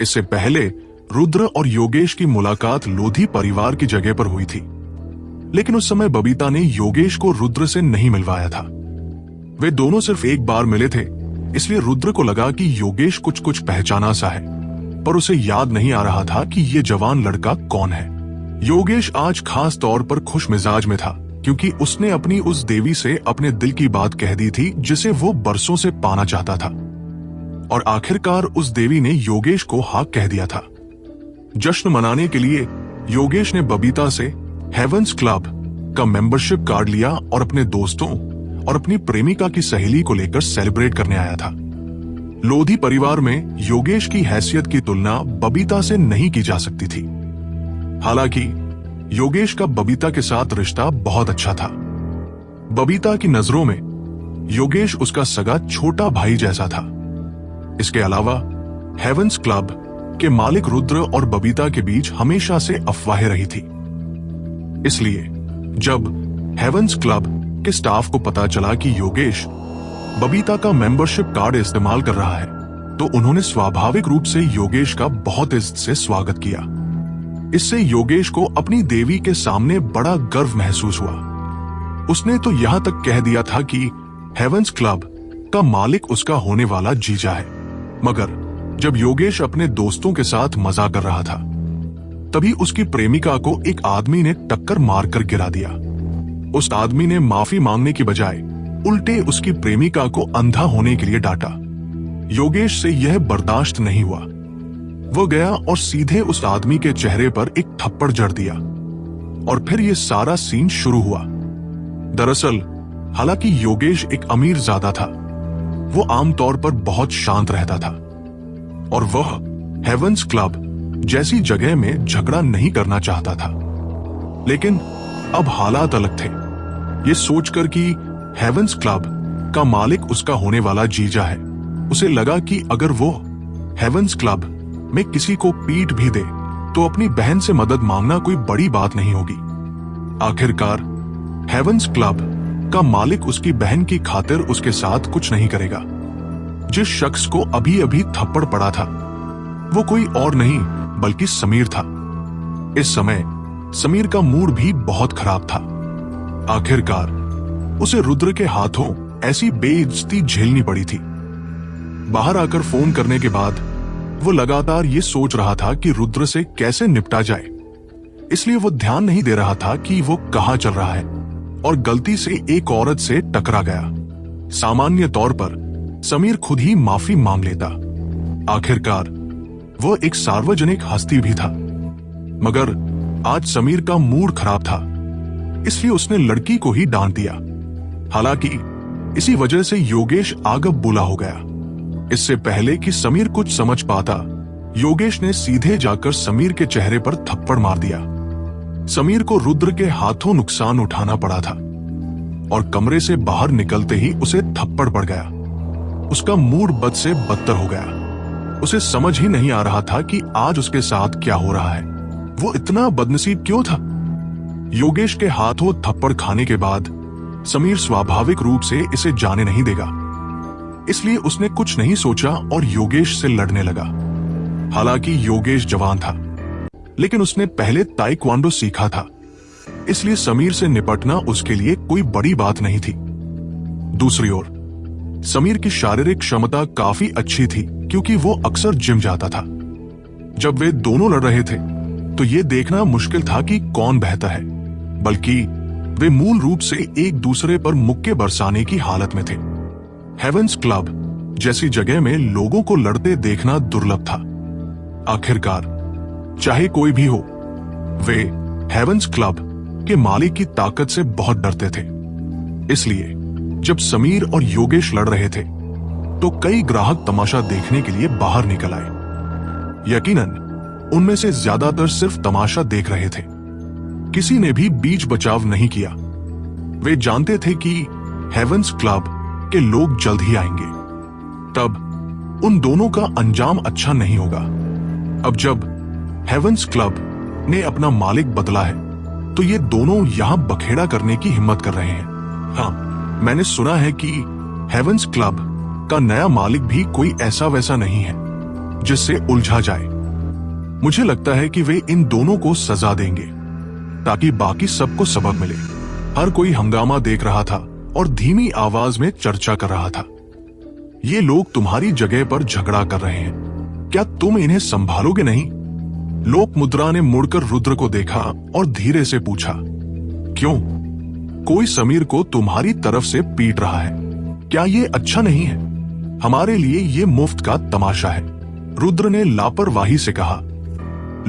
इससे पहले रुद्र और योगेश की मुलाकात लोधी परिवार की जगह पर हुई थी, लेकिन उस समय बबीता ने योगेश को रुद्र से नहीं मिलवाया था। वे दोनों सिर्फ एक बार मिले थे, इसलिए रुद्र को लगा कि योगेश कुछ कुछ पहचाना सा है, पर उसे याद नहीं आ रहा था कि ये जवान लड़का कौन है। योगेश आज खास तौर पर खुश मिजाज में था, क्योंकि उसने अपनी उस देवी से अपने दिल की बात कह दी थी जिसे वो बरसों से पाना चाहता था, और आखिरकार उस देवी ने योगेश को हाँ कह दिया था। जश्न मनाने के लिए योगेश ने बबीता से हेवंस क्लब का मेंबरशिप कार्ड लिया और अपने दोस्तों और अपनी प्रेमिका की सहेली को लेकर सेलिब्रेट करने आया था। लोधी परिवार में योगेश की हैसियत की तुलना बबीता से नहीं की जा सकती थी। हालांकि योगेश का बबीता के साथ रिश्ता बहुत अच्छा था। बबीता की नजरों में योगेश उसका सगा छोटा भाई जैसा था। इसके अलावा हेवंस क्लब के मालिक रुद्र और बबीता के बीच हमेशा से अफवाहें रही थी। इसलिए जब हेवंस क्लब के स्टाफ को पता चला कि योगेश बबीता का मेंबरशिप कार्ड इस्तेमाल कर रहा है, तो उन्होंने स्वाभाविक रूप से योगेश का बहुत इज्जत से स्वागत किया। इससे योगेश को अपनी देवी के सामने बड़ा गर्व महसूस हुआ। उसने तो यहां तक कह दिया था कि हेवंस क्लब का मालिक उसका होने वाला जीजा है। मगर जब योगेश अपने दोस्तों के साथ मजा कर रहा था, तभी उसकी प्रेमिका को एक आदमी ने टक्कर मारकर गिरा दिया। उस आदमी ने माफी मांगने की बजाय उल्टे उसकी प्रेमिका को अंधा होने के लिए डांटा। योगेश से यह बर्दाश्त नहीं हुआ। वो गया और सीधे उस आदमी के चेहरे पर एक थप्पड़ जड़ दिया, और फिर यह सारा सीन शुरू हुआ। दरअसल हालांकि योगेश एक अमीर ज़ादा था, वो आमतौर पर बहुत शांत रहता था और वह हेवंस क्लब जैसी जगह में झगड़ा नहीं करना चाहता था। लेकिन अब हालात अलग थे। ये सोचकर कि हेवंस क्लब का मालिक उसका होने वाला जीजा है, उसे लगा कि अगर वो हेवंस क्लब में किसी को पीट भी दे तो अपनी बहन से मदद मांगना कोई बड़ी बात नहीं होगी। आखिरकार हेवंस क्लब का मालिक उसकी बहन की खातिर उसके साथ कुछ नहीं करेगा। जिस शख्स को अभी अभी थप्पड़ पड़ा था वो कोई और नहीं बल्कि समीर था। इस समय समीर का मूड भी बहुत खराब था। आखिरकार उसे रुद्र के हाथों ऐसी बेइज्जती झेलनी पड़ी थी। बाहर आकर फोन करने के बाद वो लगातार ये सोच रहा था कि रुद्र से कैसे निपटा जाए, इसलिए वो ध्यान नहीं दे रहा था कि वो कहां चल रहा है और गलती से एक औरत से टकरा गया। सामान्य तौर पर समीर खुद ही माफी मांग लेता। आखिरकार वो एक सार्वजनिक हस्ती भी था, मगर आज समीर का मूड खराब था, इसलिए उसने लड़की को ही डांट दिया। हालांकि इसी वजह से योगेश आग बबूला हो गया। इससे पहले कि समीर कुछ समझ पाता, योगेश ने सीधे जाकर समीर के चेहरे पर थप्पड़ मार दिया। समीर को रुद्र के हाथों नुकसान उठाना पड़ा था और कमरे से बाहर निकलते ही उसे थप्पड़ पड़ गया। उसका मूड बद से बदतर हो गया। उसे समझ ही नहीं आ रहा था कि आज उसके साथ क्या हो रहा है। वो इतना बदनसीब क्यों था? योगेश के हाथों थप्पड़ खाने के बाद समीर स्वाभाविक रूप से इसे जाने नहीं देगा, इसलिए उसने कुछ नहीं सोचा और योगेश से लड़ने लगा। हालांकि योगेश जवान था, लेकिन उसने पहले ताइक्वांडो सीखा था, इसलिए समीर से निपटना उसके लिए कोई बड़ी बात नहीं थी। दूसरी ओर समीर की शारीरिक क्षमता काफी अच्छी थी, क्योंकि वो अक्सर जिम जाता था। जब वे दोनों लड़ रहे थे तो ये देखना मुश्किल था कि कौन बेहतर है, बल्कि वे मूल रूप से एक दूसरे पर मुक्के बरसाने की हालत में थे। हेवंस क्लब जैसी जगह में लोगों को लड़ते देखना दुर्लभ था। आखिरकार चाहे कोई भी हो, वे हेवंस क्लब के मालिक की ताकत से बहुत डरते थे। इसलिए जब समीर और योगेश लड़ रहे थे तो कई ग्राहक तमाशा देखने के लिए बाहर निकल आए। यकीनन उनमें से ज्यादातर सिर्फ तमाशा देख रहे थे। किसी ने भी बीच बचाव नहीं किया। वे जानते थे कि हेवंस क्लब के लोग जल्द ही आएंगे, तब उन दोनों का अंजाम अच्छा नहीं होगा। अब जब हेवंस क्लब ने अपना मालिक बदला है तो ये दोनों यहां बखेड़ा करने की हिम्मत कर रहे हैं। हाँ, मैंने सुना है कि हेवंस क्लब का नया मालिक भी कोई ऐसा वैसा नहीं है। जिससे उलझा जाए। मुझे लगता है कि वे इन दोनों को सजा देंगे ताकि बाकी सबको सबक मिले। हर कोई हंगामा देख रहा था और धीमी आवाज में चर्चा कर रहा था। ये लोग तुम्हारी जगह पर झगड़ा कर रहे हैं, क्या तुम इन्हें संभालोगे नहीं? लोकमुद्रा ने मुड़कर रुद्र को देखा और धीरे से पूछा, क्यों? कोई समीर को तुम्हारी तरफ से पीट रहा है, क्या ये अच्छा नहीं है? हमारे लिए ये मुफ्त का तमाशा है, रुद्र ने लापरवाही से कहा।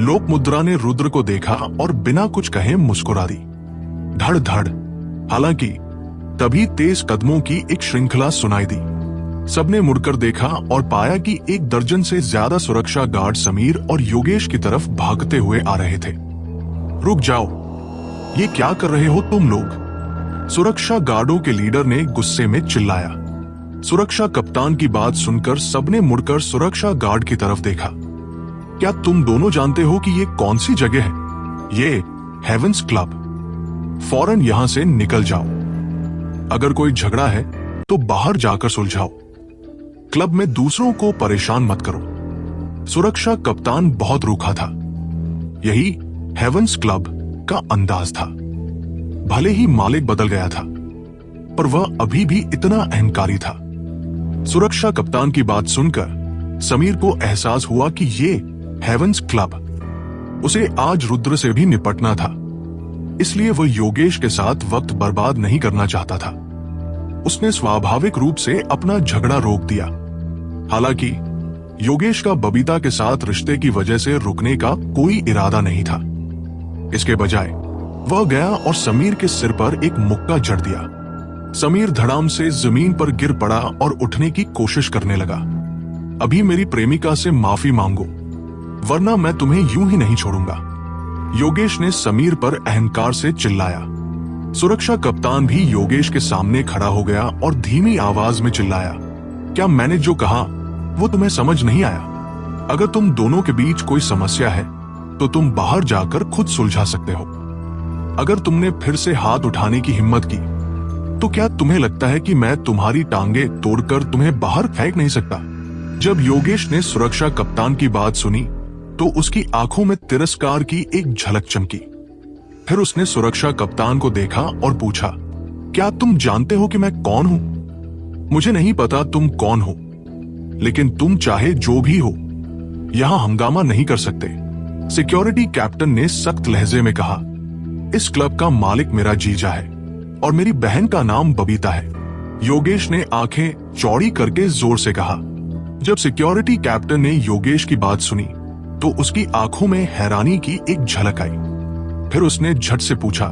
लोकमुद्रा ने रुद्र को देखा और बिना कुछ कहे मुस्कुरा दी। धड़ धड़। हालांकि तभी तेज कदमों की एक श्रृंखला सुनाई दी। सबने मुड़कर देखा और पाया कि 1 दर्जन से ज्यादा सुरक्षा गार्ड समीर और योगेश की तरफ भागते हुए आ रहे थे। रुक जाओ, ये क्या कर रहे हो तुम लोग? सुरक्षा गार्डों के लीडर ने गुस्से में चिल्लाया। सुरक्षा कप्तान की बात सुनकर सबने मुड़कर सुरक्षा गार्ड की तरफ देखा। क्या तुम दोनों जानते हो कि ये कौन सी जगह है? ये हेवेंस क्लब। फौरन यहां से निकल जाओ। अगर कोई झगड़ा है तो बाहर जाकर सुलझाओ। क्लब में दूसरों को परेशान मत करो। सुरक्षा कप्तान बहुत रूखा था। यही हेवेंस क्लब का अंदाज था। भले ही मालिक बदल गया था, पर वह अभी भी इतना अहंकारी था। सुरक्षा कप्तान की बात सुनकर समीर को एहसास हुआ कि ये हेवेंस क्लब, उसे आज रुद्र से भी निपटना था। इसलिए वह योगेश के साथ वक्त बर्बाद नहीं करना चाहता था। उसने स्वाभाविक रूप से अपना झगड़ा रोक दिया। हालांकि योगेश का बबीता के साथ रिश्ते की वजह से रुकने का कोई इरादा नहीं था। इसके बजाय वह गया और समीर के सिर पर एक मुक्का जड़ दिया। समीर धड़ाम से जमीन पर गिर पड़ा और उठने की कोशिश करने लगा। अभी मेरी प्रेमिका से माफी मांगो, वरना मैं तुम्हें यूं ही नहीं छोड़ूंगा, योगेश ने समीर पर अहंकार से चिल्लाया। सुरक्षा कप्तान भी योगेश के सामने खड़ा हो गया और धीमी आवाज में चिल्लाया, क्या मैंने जो कहा वो तुम्हें समझ नहीं आया? अगर तुम दोनों के बीच कोई समस्या है तो तुम बाहर जाकर खुद सुलझा सकते हो। अगर तुमने फिर से हाथ उठाने की हिम्मत की तो क्या तुम्हें लगता है कि मैं तुम्हारी टांगे तोड़कर तुम्हें बाहर फेंक नहीं सकता? जब योगेश ने सुरक्षा कप्तान की बात सुनी तो उसकी आंखों में तिरस्कार की एक झलक चमकी। फिर उसने सुरक्षा कप्तान को देखा और पूछा, क्या तुम जानते हो कि मैं कौन हूं? मुझे नहीं पता तुम कौन हो, लेकिन तुम चाहे जो भी हो यहां हंगामा नहीं कर सकते, सिक्योरिटी कैप्टन ने सख्त लहजे में कहा। इस क्लब का मालिक मेरा जीजा है और मेरी बहन का नाम बबीता है, योगेश ने आंखें चौड़ी करके जोर से कहा। जब सिक्योरिटी कैप्टन ने योगेश की बात सुनी तो उसकी आंखों में हैरानी की एक झलक आई। फिर उसने झट से पूछा,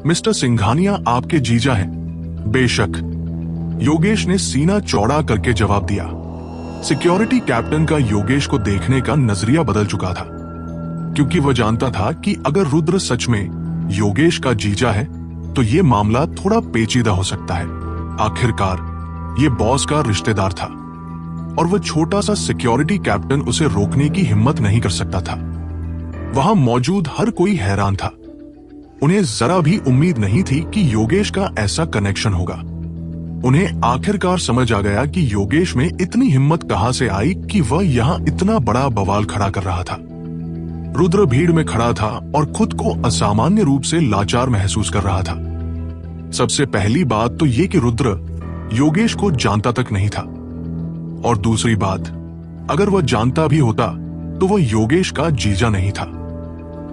मिस्टर सिंघानिया आपके जीजा हैं? बेशक, योगेश ने सीना चौड़ा करके जवाब दिया। सिक्योरिटी कैप्टन का योगेश को देखने का नजरिया बदल चुका था, क्योंकि वह जानता था कि अगर रुद्र सच में योगेश का जीजा है तो ये मामला थोड़ा पेचीदा हो सकता है। आखिरकार ये बॉस का रिश्तेदार था और वह छोटा सा सिक्योरिटी कैप्टन उसे रोकने की हिम्मत नहीं कर सकता था। वहां मौजूद हर कोई हैरान था। उन्हें जरा भी उम्मीद नहीं थी कि योगेश का ऐसा कनेक्शन होगा। उन्हें आखिरकार समझ आ गया कि योगेश में इतनी हिम्मत कहां से आई कि वह यहां इतना बड़ा बवाल खड़ा कर रहा था। रुद्र भीड़ में खड़ा था और खुद को असामान्य रूप से लाचार महसूस कर रहा था। सबसे पहली बात तो ये कि रुद्र योगेश को जानता तक नहीं था, और दूसरी बात, अगर वह जानता भी होता तो वह योगेश का जीजा नहीं था।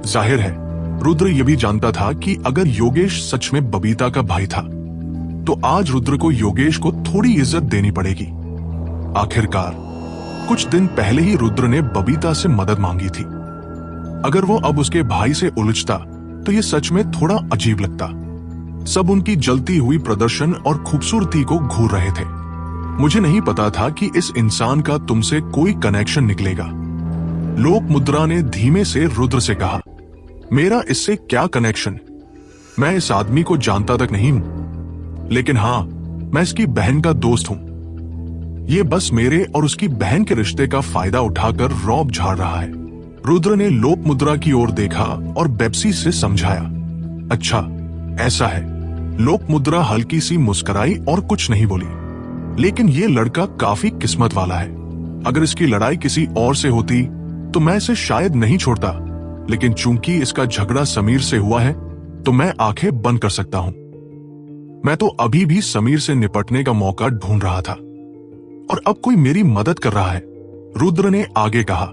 जाहिर है रुद्र यह भी जानता था कि अगर योगेश सच में बबीता का भाई था तो आज रुद्र को योगेश को थोड़ी इज्जत देनी पड़ेगी। आखिरकार कुछ दिन पहले ही रुद्र ने बबीता से मदद मांगी थी। अगर वो अब उसके भाई से उलझता तो ये सच में थोड़ा अजीब लगता। सब उनकी जलती हुई प्रदर्शन और खूबसूरती को घूर रहे थे। मुझे नहीं पता था कि इस इंसान का तुमसे कोई कनेक्शन निकलेगा, लोकमुद्रा ने धीमे से रुद्र से कहा। मेरा इससे क्या कनेक्शन? मैं इस आदमी को जानता तक नहीं हूं, लेकिन हां, मैं इसकी बहन का दोस्त हूं। ये बस मेरे और उसकी बहन के रिश्ते का फायदा उठाकर रौब झाड़ रहा है। रुद्र ने लोकमुद्रा की ओर देखा और बेप्सी से समझाया, अच्छा ऐसा है। लोकमुद्रा हल्की सी मुस्कुराई और कुछ नहीं बोली। लेकिन ये लड़का काफी किस्मत वाला है। अगर इसकी लड़ाई किसी और से होती तो मैं इसे शायद नहीं छोड़ता, लेकिन चूंकि इसका झगड़ा समीर से हुआ है तो मैं आंखें बंद कर सकता हूं। मैं तो अभी भी समीर से निपटने का मौका ढूंढ रहा था और अब कोई मेरी मदद कर रहा है, रुद्र ने आगे कहा।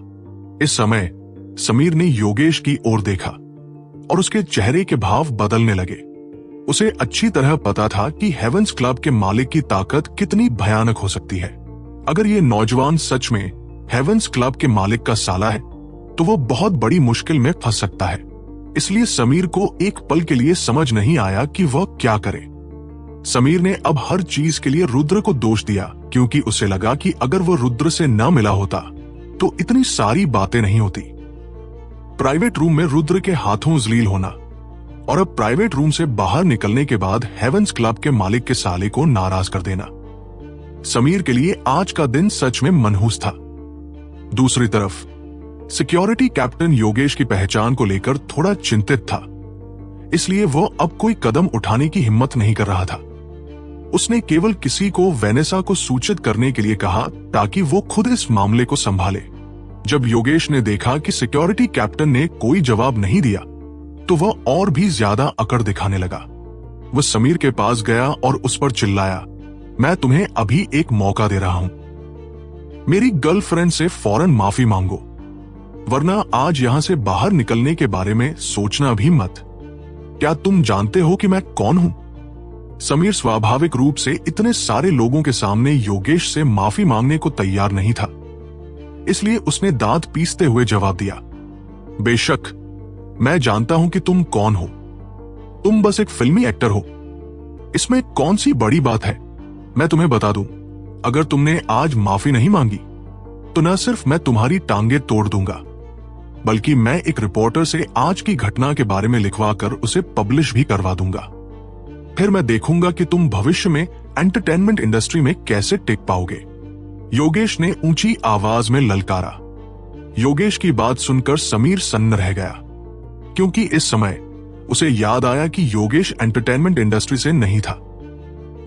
इस समय समीर ने योगेश की ओर देखा और उसके चेहरे के भाव बदलने लगे। उसे अच्छी तरह पता था कि हेवेंस क्लब के मालिक की ताकत कितनी भयानक हो सकती है। अगर ये नौजवान सच में हेवेंस क्लब के मालिक का साला है तो वो बहुत बड़ी मुश्किल में फंस सकता है। इसलिए समीर को एक पल के लिए समझ नहीं आया कि वह क्या करे। समीर ने अब हर चीज के लिए रुद्र को दोष दिया, क्योंकि उसे लगा कि अगर वो रुद्र से न मिला होता तो इतनी सारी बातें नहीं होती। प्राइवेट रूम में रुद्र के हाथों जलील होना और अब प्राइवेट रूम से बाहर निकलने के बाद हेवेंस क्लब के मालिक के साले को नाराज कर देना, समीर के लिए आज का दिन सच में मनहूस था। दूसरी तरफ सिक्योरिटी कैप्टन योगेश की पहचान को लेकर थोड़ा चिंतित था, इसलिए वो अब कोई कदम उठाने की हिम्मत नहीं कर रहा था। उसने केवल किसी को वेनेसा को सूचित करने के लिए कहा ताकि वो खुद इस मामले को संभाले। जब योगेश ने देखा कि सिक्योरिटी कैप्टन ने कोई जवाब नहीं दिया तो वह और भी ज्यादा अकड़ दिखाने लगा। वह समीर के पास गया और उस पर चिल्लाया, मैं तुम्हें अभी एक मौका दे रहा हूं, मेरी गर्लफ्रेंड से फौरन माफी मांगो, वरना आज यहां से बाहर निकलने के बारे में सोचना भी मत। क्या तुम जानते हो कि मैं कौन हूं? समीर स्वाभाविक रूप से इतने सारे लोगों के सामने योगेश से माफी मांगने को तैयार नहीं था, इसलिए उसने दांत पीसते हुए जवाब दिया, बेशक मैं जानता हूं कि तुम कौन हो। तुम बस एक फिल्मी एक्टर हो, इसमें कौन सी बड़ी बात है। मैं तुम्हें बता दूं, अगर तुमने आज माफी नहीं मांगी तो न सिर्फ मैं तुम्हारी टांगे तोड़ दूंगा, बल्कि मैं एक रिपोर्टर से आज की घटना के बारे में लिखवाकर उसे पब्लिश भी करवा दूंगा। फिर मैं देखूंगा कि तुम भविष्य में एंटरटेनमेंट इंडस्ट्री में कैसे टिक पाओगे। योगेश ने ऊंची आवाज में ललकारा। योगेश की बात सुनकर समीर सन्न रह गया, क्योंकि इस समय उसे याद आया कि योगेश एंटरटेनमेंट इंडस्ट्री से नहीं था।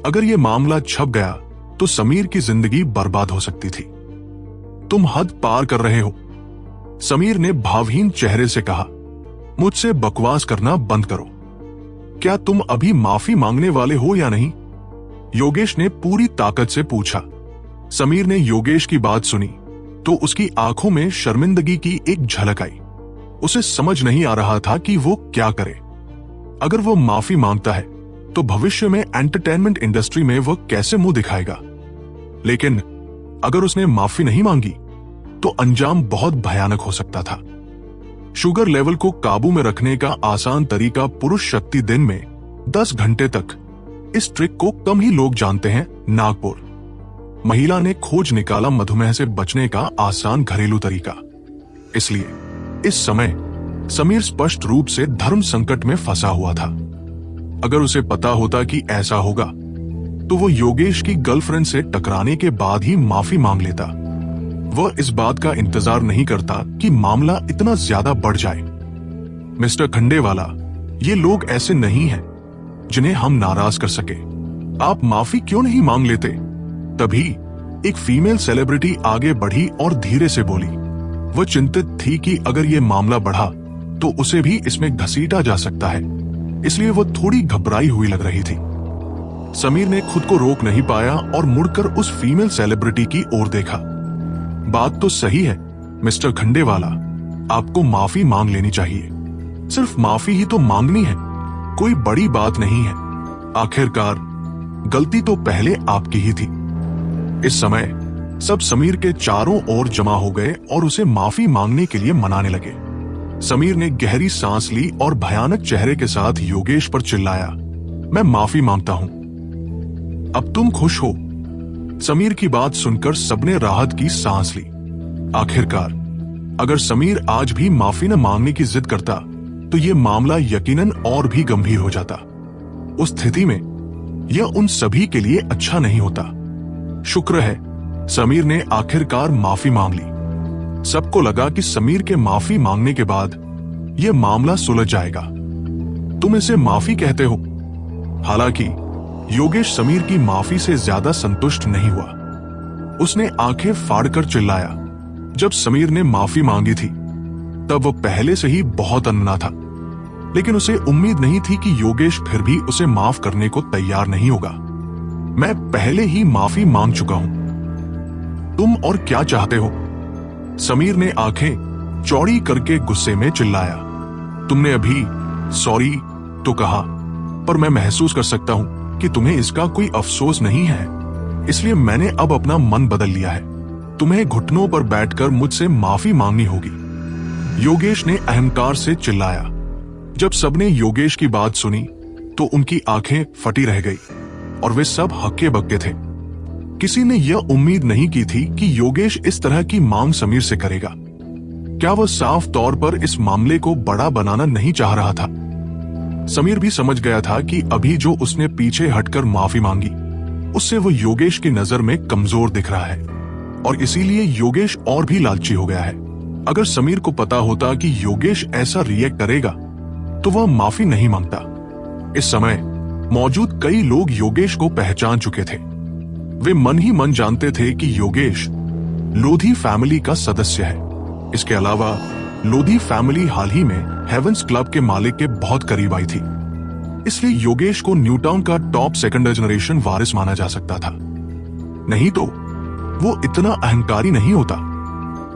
अगर यह मामला छप गया तो समीर की जिंदगी बर्बाद हो सकती थी। तुम हद पार कर रहे हो, समीर ने भावहीन चेहरे से कहा। मुझसे बकवास करना बंद करो। क्या तुम अभी माफी मांगने वाले हो या नहीं? योगेश ने पूरी ताकत से पूछा। समीर ने योगेश की बात सुनी तो उसकी आंखों में शर्मिंदगी की एक झलक आई। उसे समझ नहीं आ रहा था कि वो क्या करे। अगर वो माफी मांगता है तो भविष्य में एंटरटेनमेंट इंडस्ट्री में वो कैसे मुंह दिखाएगा, लेकिन अगर उसने माफी नहीं मांगी तो अंजाम बहुत भयानक हो सकता था। शुगर लेवल को काबू में रखने का आसान तरीका पुरुष शक्ति दिन में 10 घंटे तक, इस ट्रिक को कम ही लोग जानते हैं। नागपुर महिला ने खोज निकाला मधुमेह से बचने का आसान घरेलू तरीका। इसलिए इस समय समीर स्पष्ट रूप से धर्म संकट में फंसा हुआ था। अगर उसे पता होता कि ऐसा होगा तो वो योगेश की गर्लफ्रेंड से टकराने के बाद ही माफी मांग लेता। वह इस बात का इंतजार नहीं करता कि मामला इतना ज्यादा बढ़ जाए। मिस्टर खंडेवाला, ये लोग ऐसे नहीं हैं जिन्हें हम नाराज कर सके। आप माफी क्यों नहीं मांग लेते? तभी एक फीमेल सेलिब्रिटी आगे बढ़ी और धीरे से बोली। वह चिंतित थी कि अगर ये मामला बढ़ा तो उसे भी इसमें घसीटा जा सकता है, इसलिए वो थोड़ी घबराई हुई लग रही थी। समीर ने खुद को रोक नहीं पाया और मुड़कर उस फीमेल सेलिब्रिटी की ओर देखा। बात तो सही है मिस्टर खंडेवाला, आपको माफी मांग लेनी चाहिए। सिर्फ माफी ही तो मांगनी है, कोई बड़ी बात नहीं है। आखिरकार गलती तो पहले आपकी ही थी। इस समय सब समीर के चारों ओर जमा हो गए और उसे माफी मांगने के लिए मनाने लगे। समीर ने गहरी सांस ली और भयानक चेहरे के साथ योगेश पर चिल्लाया, मैं माफी मांगता हूं, अब तुम खुश हो? समीर की बात सुनकर सबने राहत की सांस ली। आखिरकार अगर समीर आज भी माफी न मांगने की जिद करता तो यह मामला यकीनन और भी गंभीर हो जाता। उस स्थिति में यह उन सभी के लिए अच्छा नहीं होता। शुक्र है समीर ने आखिरकार माफी मांग ली। सबको लगा कि समीर के माफी मांगने के बाद यह मामला सुलझ जाएगा। तुम इसे माफी कहते हो? हालांकि योगेश समीर की माफी से ज्यादा संतुष्ट नहीं हुआ। उसने आंखें फाड़कर चिल्लाया। जब समीर ने माफी मांगी थी तब वो पहले से ही बहुत अन्ना था, लेकिन उसे उम्मीद नहीं थी कि योगेश फिर भी उसे माफ करने को तैयार नहीं होगा। मैं पहले ही माफी मांग चुका हूं, तुम और क्या चाहते हो? समीर ने आंखें चौड़ी करके गुस्से में चिल्लाया। तुमने अभी सॉरी तो कहा, पर मैं महसूस कर सकता हूं कि तुम्हें इसका कोई अफसोस नहीं है, इसलिए मैंने अब अपना मन बदल लिया है। तुम्हें घुटनों पर बैठकर मुझसे माफी मांगनी होगी, योगेश ने अहंकार से चिल्लाया। जब सबने योगेश की बात सुनी तो उनकी आंखें फटी रह गई और वे सब हक्के बक्के थे। किसी ने यह उम्मीद नहीं की थी कि योगेश इस तरह की मांग समीर से करेगा। क्या वह साफ तौर पर इस मामले को बड़ा बनाना नहीं चाह रहा था? समीर भी समझ गया था कि अभी जो उसने पीछे हटकर माफी मांगी उससे वो योगेश की नजर में कमजोर दिख रहा है, और इसीलिए योगेश और भी लालची हो गया है। अगर समीर को पता होता कि योगेश ऐसा रिएक्ट करेगा तो वह माफी नहीं मांगता। इस समय मौजूद कई लोग योगेश को पहचान चुके थे। वे मन ही मन जानते थे कि योगेश लोधी फैमिली का सदस्य है। इसके अलावा लोधी फैमिली हाल ही में हेवंस क्लब के मालिक के बहुत करीब आई थी, इसलिए योगेश को न्यूटाउन का टॉप सेकंड जनरेशन वारिस माना जा सकता था। नहीं तो वो इतना अहंकारी नहीं होता।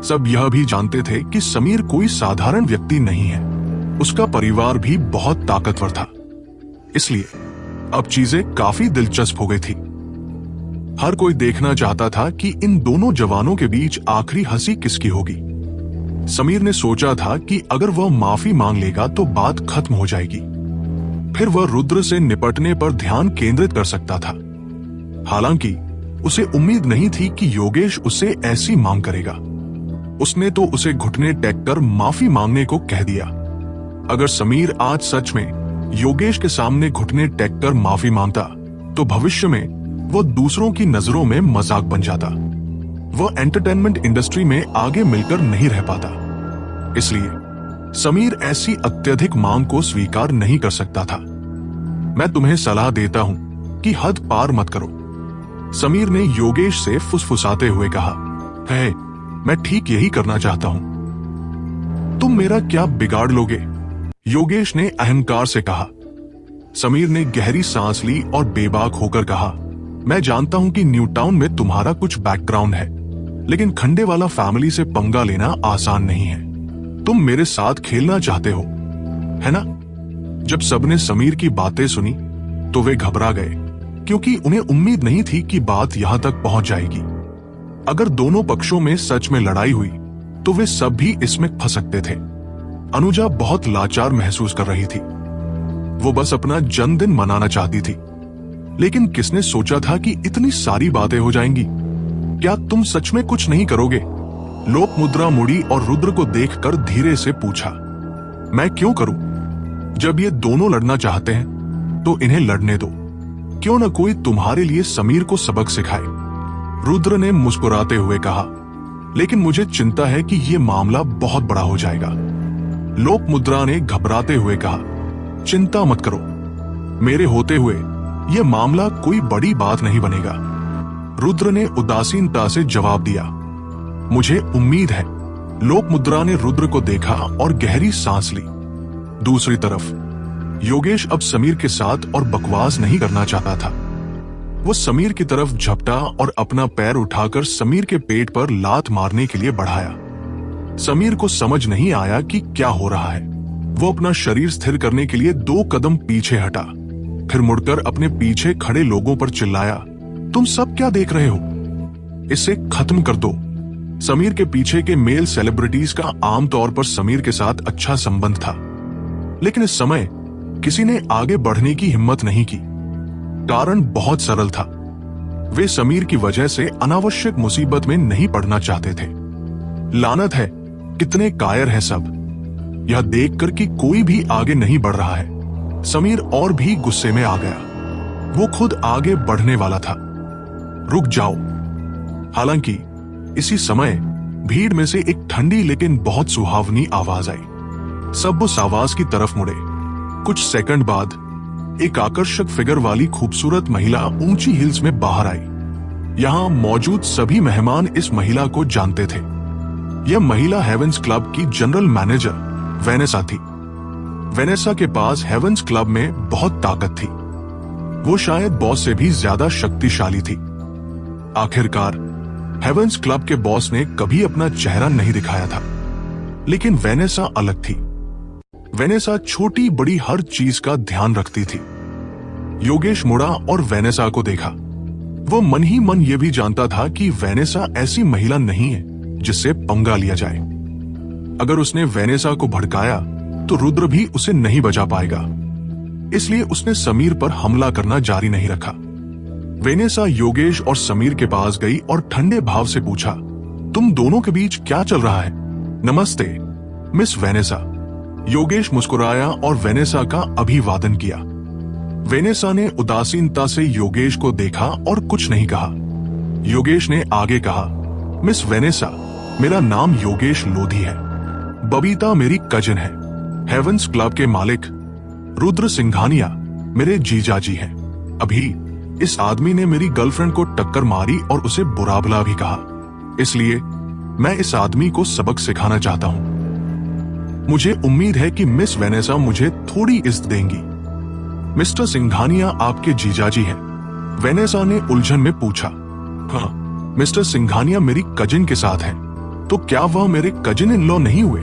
सब यह भी जानते थे कि समीर कोई साधारण व्यक्ति नहीं है, उसका परिवार भी बहुत ताकतवर था। इसलिए अब चीजें काफी दिलचस्प हो गई थी। हर कोई देखना चाहता था कि इन दोनों जवानों के बीच आखिरी हंसी किसकी होगी। समीर ने सोचा था कि अगर वह माफी मांग लेगा तो बात खत्म हो जाएगी, फिर वह रुद्र से निपटने पर ध्यान केंद्रित कर सकता था। हालांकि उसे उम्मीद नहीं थी कि योगेश उससे ऐसी मांग करेगा। उसने तो उसे घुटने टेककर माफी मांगने को कह दिया। अगर समीर आज सच में योगेश के सामने घुटने टेककर माफी मांगता तो भविष्य में वह दूसरों की नजरों में मजाक बन जाता। वह एंटरटेनमेंट इंडस्ट्री में आगे मिलकर नहीं रह पाता। इसलिए समीर ऐसी अत्यधिक मांग को स्वीकार नहीं कर सकता था। मैं तुम्हें सलाह देता हूं कि हद पार मत करो, समीर ने योगेश से फुसफुसाते हुए कहा। है, मैं ठीक यही करना चाहता हूं। तुम मेरा क्या बिगाड़ लोगे? योगेश ने अहंकार से कहा। समीर ने गहरी सांस ली और बेबाक होकर कहा, मैं जानता हूं कि न्यूटाउन में तुम्हारा कुछ बैकग्राउंड है, लेकिन खंडे वाला फैमिली से पंगा लेना आसान नहीं है। तुम मेरे साथ खेलना चाहते हो, है ना? जब सबने समीर की बातें सुनी तो वे घबरा गए, क्योंकि उन्हें उम्मीद नहीं थी कि बात यहां तक पहुंच जाएगी। अगर दोनों पक्षों में सच में लड़ाई हुई तो वे सब भी इसमें फंस सकते थे। अनुजा बहुत लाचार महसूस कर रही थी। वो बस अपना जन्मदिन मनाना चाहती थी, लेकिन किसने सोचा था कि इतनी सारी बातें हो जाएंगी। क्या तुम सच में कुछ नहीं करोगे? लोकमुद्रा मुड़ी और रुद्र को देखकर धीरे से पूछा। मैं क्यों करूं? जब ये दोनों लड़ना चाहते हैं तो इन्हें लड़ने दो। क्यों न कोई तुम्हारे लिए समीर को सबक सिखाए। रुद्र ने मुस्कुराते हुए कहा, लेकिन मुझे चिंता है कि ये मामला बहुत बड़ा हो जाएगा। लोकमुद्रा ने घबराते हुए कहा, चिंता मत करो, मेरे होते हुए यह मामला कोई बड़ी बात नहीं बनेगा। रुद्र ने उदासीनता से जवाब दिया, मुझे उम्मीद है। लोकमुद्रा ने रुद्र को देखा और गहरी सांस ली। दूसरी तरफ योगेश अब समीर के साथ और बकवास नहीं करना चाहता था। वो समीर की तरफ झपटा और अपना पैर उठाकर समीर के पेट पर लात मारने के लिए बढ़ाया। समीर को समझ नहीं आया कि क्या हो रहा है। वो अपना शरीर स्थिर करने के लिए 2 कदम पीछे हटा, फिर मुड़कर अपने पीछे खड़े लोगों पर चिल्लाया, तुम सब क्या देख रहे हो? इसे खत्म कर दो। समीर के पीछे के मेल सेलिब्रिटीज का आमतौर पर समीर के साथ अच्छा संबंध था, लेकिन इस समय किसी ने आगे बढ़ने की हिम्मत नहीं की। कारण बहुत सरल था, वे समीर की वजह से अनावश्यक मुसीबत में नहीं पड़ना चाहते थे। लानत है, कितने कायर हैं सब। यह देखकर कि कोई भी आगे नहीं बढ़ रहा है, समीर और भी गुस्से में आ गया। वो खुद आगे बढ़ने वाला था। रुक जाओ। हालांकि इसी समय भीड़ में से एक ठंडी लेकिन बहुत सुहावनी आवाज आई। सब उस आवाज की तरफ मुड़े। कुछ सेकंड बाद एक आकर्षक फिगर वाली खूबसूरत महिला ऊंची हिल्स में बाहर आई। यहाँ मौजूद सभी मेहमान इस महिला को जानते थे। यह महिला हेवेंस क्लब की जनरल मैनेजर वेनेसा थी। वेनेसा के पास हेवेंस क्लब में बहुत ताकत थी। वो शायद बॉस से भी ज्यादा शक्तिशाली थी। आखिरकार हेवेंस क्लब के बॉस ने कभी अपना चेहरा नहीं दिखाया था, लेकिन वेनेसा अलग थी। वेनेसा छोटी बड़ी हर चीज का ध्यान रखती थी। योगेश मुड़ा और वेनेसा को देखा। वो मन ही मन ये भी जानता था कि वेनेसा ऐसी महिला नहीं है जिससे पंगा लिया जाए। अगर उसने वेनेसा को भड़काया तो रुद्र भी उसे नहीं बचा पाएगा। इसलिए उसने समीर पर हमला करना जारी नहीं रखा। वेनेसा योगेश और समीर के पास गई और ठंडे भाव से पूछा, तुम दोनों के बीच क्या चल रहा है? नमस्ते मिस वेनेसा। योगेश मुस्कुराया और वेनेसा का अभिवादन किया। वेनेसा ने उदासीनता से योगेश को देखा और कुछ नहीं कहा। योगेश ने आगे कहा, मिस वेनेसा, मेरा नाम योगेश लोधी है। बबीता मेरी कजिन है। हेवेंस क्लब के मालिक रुद्र सिंघानिया मेरे जीजाजी हैं। अभी इस आदमी ने मेरी गर्लफ्रेंड को टक्कर मारी और उसे बुरा भला भी कहा, इसलिए मैं इस आदमी को सबक सिखाना चाहता हूं। मुझे उम्मीद है कि मिस वेनेसा मुझे थोड़ी इज्जत देंगी। मिस्टर सिंघानिया आपके जीजाजी हैं? वेनेसा ने उलझन में पूछा। हाँ, मिस्टर सिंघानिया मेरी कजिन के साथ है। तो क्या वह मेरे कजिन इन लॉ नहीं हुए?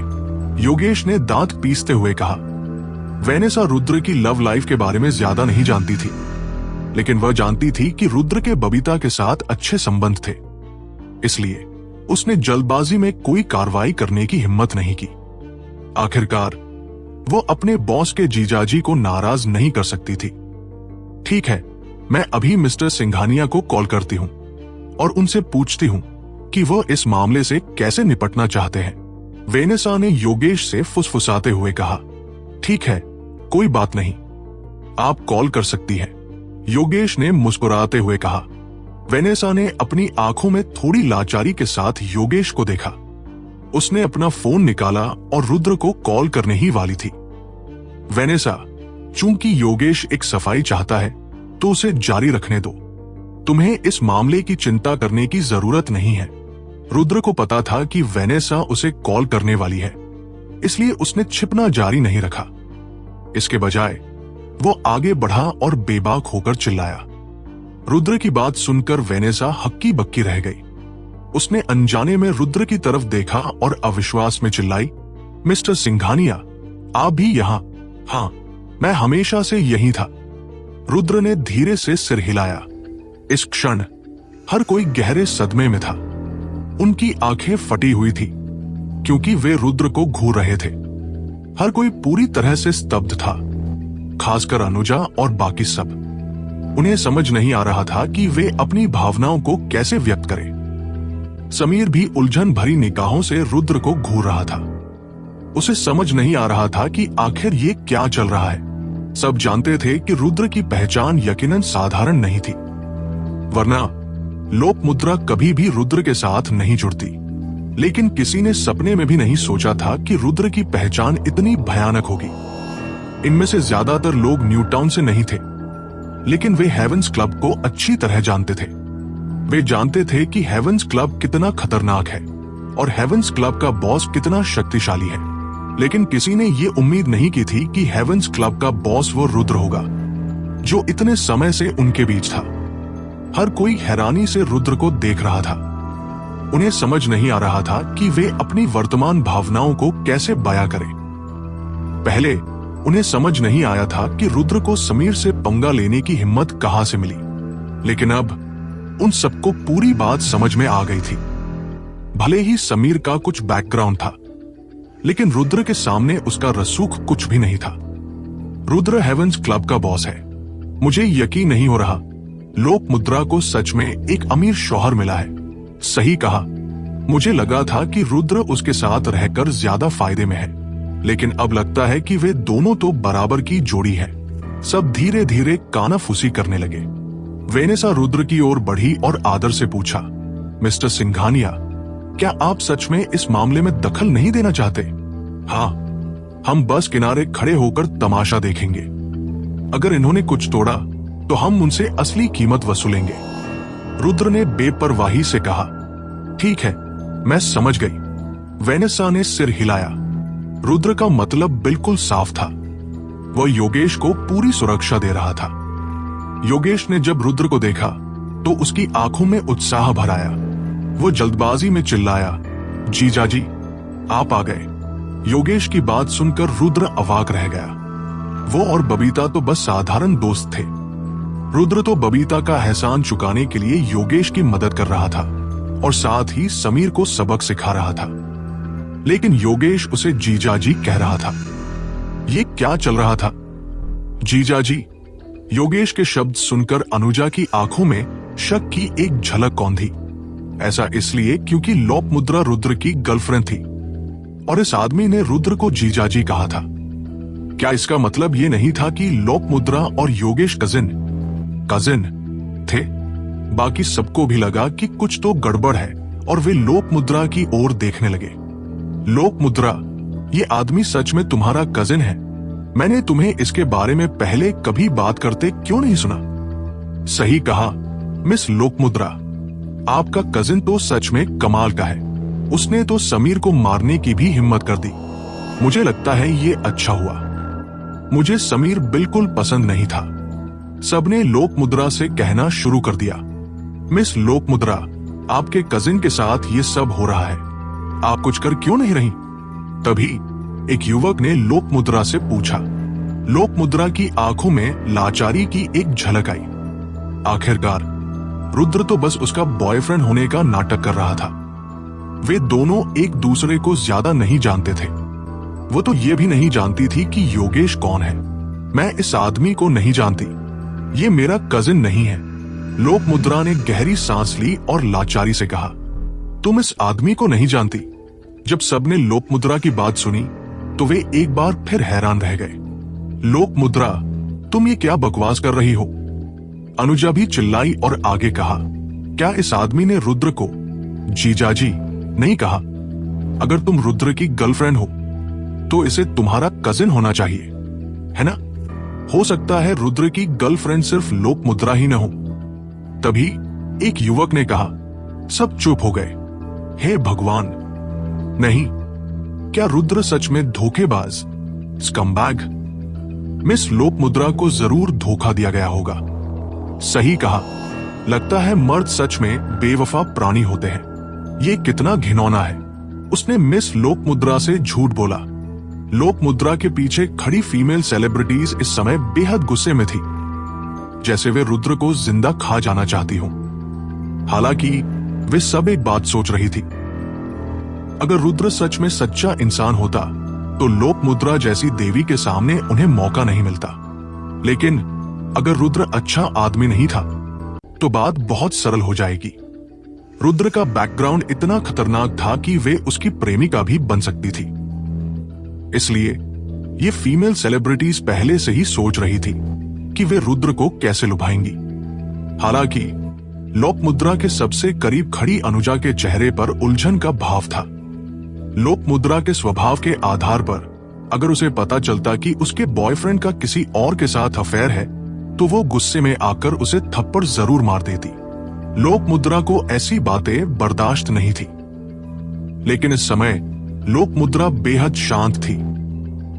योगेश ने दांत पीसते हुए कहा। वेनेसा रुद्र की लव लाइफ के बारे में ज्यादा नहीं जानती थी, लेकिन वह जानती थी कि रुद्र के बबीता के साथ अच्छे संबंध थे। इसलिए उसने जल्दबाजी में कोई कार्रवाई करने की हिम्मत नहीं की। आखिरकार वो अपने बॉस के जीजाजी को नाराज नहीं कर सकती थी। ठीक है, मैं अभी मिस्टर सिंघानिया को कॉल करती हूं और उनसे पूछती हूं कि वह इस मामले से कैसे निपटना चाहते हैं। वेनेसा ने योगेश से फुसफुसाते हुए कहा। ठीक है, कोई बात नहीं, आप कॉल कर सकती हैं, योगेश ने मुस्कुराते हुए कहा। वेनेसा ने अपनी आंखों में थोड़ी लाचारी के साथ योगेश को देखा। उसने अपना फोन निकाला और रुद्र को कॉल करने ही वाली थी। वेनेसा, चूंकि योगेश एक सफाई चाहता है तो उसे जारी रखने दो। तुम्हें इस मामले की चिंता करने की जरूरत नहीं है। रुद्र को पता था कि वेनेसा उसे कॉल करने वाली है, इसलिए उसने छिपना जारी नहीं रखा। इसके बजाय वो आगे बढ़ा और बेबाक होकर चिल्लाया। रुद्र की बात सुनकर वेनेसा हक्की बक्की रह गई। उसने अनजाने में रुद्र की तरफ देखा और अविश्वास में चिल्लाई, मिस्टर सिंघानिया, आप भी यहां? हाँ, मैं हमेशा से यही था। रुद्र ने धीरे से सिर हिलाया। इस क्षण हर कोई गहरे सदमे में था। उनकी आंखें फटी हुई थी क्योंकि वे रुद्र को घूर रहे थे। हर कोई पूरी तरह से स्तब्ध था, खासकर अनुजा और बाकी सब। उन्हें समझ नहीं आ रहा था कि वे अपनी भावनाओं को कैसे व्यक्त करें। समीर भी उलझन भरी निगाहों से रुद्र को घूर रहा था। उसे समझ नहीं आ रहा था कि आखिर ये क्या चल रहा है। सब जानते थे कि रुद्र की पहचान यकीनन साधारण नहीं थी, वरना लोक मुद्रा कभी भी रुद्र के साथ नहीं जुड़ती। लेकिन किसी ने सपने में भी नहीं सोचा था कि रुद्र की पहचान इतनी भयानक होगी। इनमें से ज्यादातर लोग न्यू टाउन से नहीं थे, लेकिन वे हेवेंस क्लब को अच्छी तरह जानते थे। वे जानते थे कि हेवेंस क्लब कितना खतरनाक है और हेवेंस क्लब का बॉस कितना शक्तिशाली है। लेकिन किसी ने ये उम्मीद नहीं की थी कि हेवेंस क्लब का बॉस वो रुद्र होगा जो इतने समय से उनके बीच था। हर कोई हैरानी से रुद्र को देख रहा था। उन्हें समझ नहीं आ रहा था कि वे अपनी वर्तमान भावनाओं को कैसे बयां करें। पहले उन्हें समझ नहीं आया था कि रुद्र को समीर से पंगा लेने की हिम्मत कहां से मिली, लेकिन अब उन सबको पूरी बात समझ में आ गई थी। भले ही समीर का कुछ बैकग्राउंड था, लेकिन रुद्र के सामने उसका रसूख कुछ भी नहीं था। रुद्र हेवेंस क्लब का बॉस है। मुझे यकीन नहीं हो रहा, लोक मुद्रा को सच में एक अमीर शौहर मिला है। सही कहा, मुझे लगा था कि रुद्र उसके साथ रहकर ज्यादा फायदे में है, लेकिन अब लगता है कि वे दोनों तो बराबर की जोड़ी है। सब धीरे धीरे कानाफूसी करने लगे। वेनेसा रुद्र की ओर बढ़ी और आदर से पूछा, मिस्टर सिंघानिया, क्या आप सच में इस मामले में दखल नहीं देना चाहते? हाँ, हम बस किनारे खड़े होकर तमाशा देखेंगे। अगर इन्होंने कुछ तोड़ा तो हम उनसे असली कीमत वसूलेंगे। रुद्र ने बेपरवाही से कहा, ठीक है, मैं समझ गई। वेनेसा ने सिर हिलाया। रुद्र का मतलब बिल्कुल साफ था, वह योगेश को पूरी सुरक्षा दे रहा था। योगेश ने जब रुद्र को देखा तो उसकी आंखों में उत्साह भर आया। वो जल्दबाजी में चिल्लाया, जीजाजी, आप आ गए। योगेश की बात सुनकर रुद्र अवाक रह गया। वो और बबीता तो बस साधारण दोस्त थे। रुद्र तो बबीता का एहसान चुकाने के लिए योगेश की मदद कर रहा था और साथ ही समीर को सबक सिखा रहा था। लेकिन योगेश उसे जीजाजी कह रहा था। ये क्या चल रहा था? जीजाजी। योगेश के शब्द सुनकर अनुजा की आंखों में शक की एक झलक कौंधी। ऐसा इसलिए क्योंकि लोपमुद्रा रुद्र की गर्लफ्रेंड थी और इस आदमी ने रुद्र को जीजाजी कहा था। क्या इसका मतलब ये नहीं था कि लोपमुद्रा और योगेश कजिन थे? बाकी सबको भी लगा कि कुछ तो गड़बड़ है और वे लोपमुद्रा की ओर देखने लगे। लोपमुद्रा, ये आदमी सच में तुम्हारा कजिन है? मैंने तुम्हें इसके बारे में पहले कभी बात करते क्यों नहीं सुना? सही कहा मिस लोपमुद्रा, आपका कजिन तो सच में कमाल का है। उसने तो समीर को मारने की भी हिम्मत कर दी। मुझे लगता है ये अच्छा हुआ। मुझे समीर बिल्कुल पसंद नहीं था। सबने लोपमुद्रा से कहना शुरू कर दिया, मिस लोपमुद्रा, आपके कजिन के साथ ये सब हो रहा है, आप कुछ कर क्यों नहीं रही? तभी एक युवक ने लोपमुद्रा से पूछा। लोपमुद्रा की आंखों में लाचारी की एक झलक आई। आखिरकार रुद्र तो बस उसका बॉयफ्रेंड होने का नाटक कर रहा था। वे दोनों एक दूसरे को ज्यादा नहीं जानते थे। वो तो ये भी नहीं जानती थी कि योगेश कौन है। मैं इस आदमी को नहीं जानती, ये मेरा कजिन नहीं है। लोपमुद्रा ने गहरी सांस ली और लाचारी से कहा, तुम इस आदमी को नहीं जानती? जब सबने लोपमुद्रा की बात सुनी तो वे एक बार फिर हैरान रह गए। लोपमुद्रा, तुम ये क्या बकवास कर रही हो? अनुजा भी चिल्लाई और आगे कहा, क्या इस आदमी ने रुद्र को जीजाजी नहीं कहा? अगर तुम रुद्र की गर्लफ्रेंड हो तो इसे तुम्हारा कजिन होना चाहिए, है ना? हो सकता है रुद्र की गर्लफ्रेंड सिर्फ लोपमुद्रा ही न हो। तभी एक युवक ने कहा। सब चुप हो गए। हे भगवान, नहीं, क्या रुद्र सच में धोखेबाज, स्कमबैग? मिस लोपमुद्रा को जरूर धोखा दिया गया होगा। सही कहा, लगता है मर्द सच में बेवफा प्राणी होते हैं। ये कितना घिनौना है। उसने मिस लोपमुद्रा से झूठ बोला। लोपमुद्रा के पीछे खड़ी फीमेल सेलिब्रिटीज इस समय बेहद गुस्से में थी, जैसे वे रुद्र को जिंदा खा जाना चाहती हों। हालांकि वे सब एक बात सोच रही थी, अगर रुद्र सच में सच्चा इंसान होता तो लोपमुद्रा जैसी देवी के सामने उन्हें मौका नहीं मिलता। लेकिन अगर रुद्र अच्छा आदमी नहीं था तो बात बहुत सरल हो जाएगी। रुद्र का बैकग्राउंड इतना खतरनाक था कि वे उसकी प्रेमिका भी बन सकती थी। इसलिए ये फीमेल सेलिब्रिटीज पहले से ही सोच रही थी कि वे रुद्र को कैसे लुभाएंगी। हालांकि लोपमुद्रा के सबसे करीब खड़ी अनुजा के चेहरे पर उलझन का भाव था। लोपमुद्रा के स्वभाव के आधार पर अगर उसे पता चलता कि उसके बॉयफ्रेंड का किसी और के साथ अफेयर है तो वो गुस्से में आकर उसे थप्पड़ जरूर मार देती। लोपमुद्रा को ऐसी बातें बर्दाश्त नहीं थी। लेकिन इस समय लोपमुद्रा बेहद शांत थी,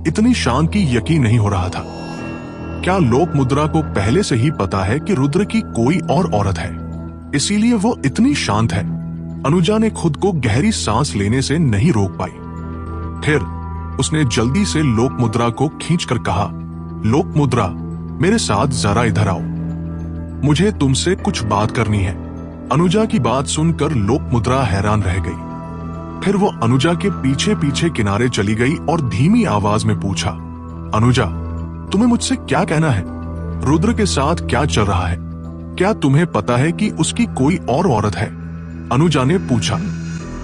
इतनी शांत कि यकीन नहीं हो रहा था। क्या लोपमुद्रा को पहले से ही पता है कि रुद्र की कोई और औरत है, इसीलिए वो इतनी शांत है? अनुजा ने खुद को गहरी सांस लेने से नहीं रोक पाई। फिर उसने जल्दी से लोपमुद्रा को खींचकर कहा, लोपमुद्रा, मेरे साथ जरा इधर आओ, मुझे तुमसे कुछ बात करनी है। अनुजा की बात सुनकर लोपमुद्रा हैरान रह गई। फिर वो अनुजा के पीछे पीछे किनारे चली गई और धीमी आवाज में पूछा, अनुजा, तुम्हें मुझसे क्या कहना है? रुद्र के साथ क्या चल रहा है? क्या तुम्हें पता है कि उसकी कोई और औरत है? अनुजा ने पूछा।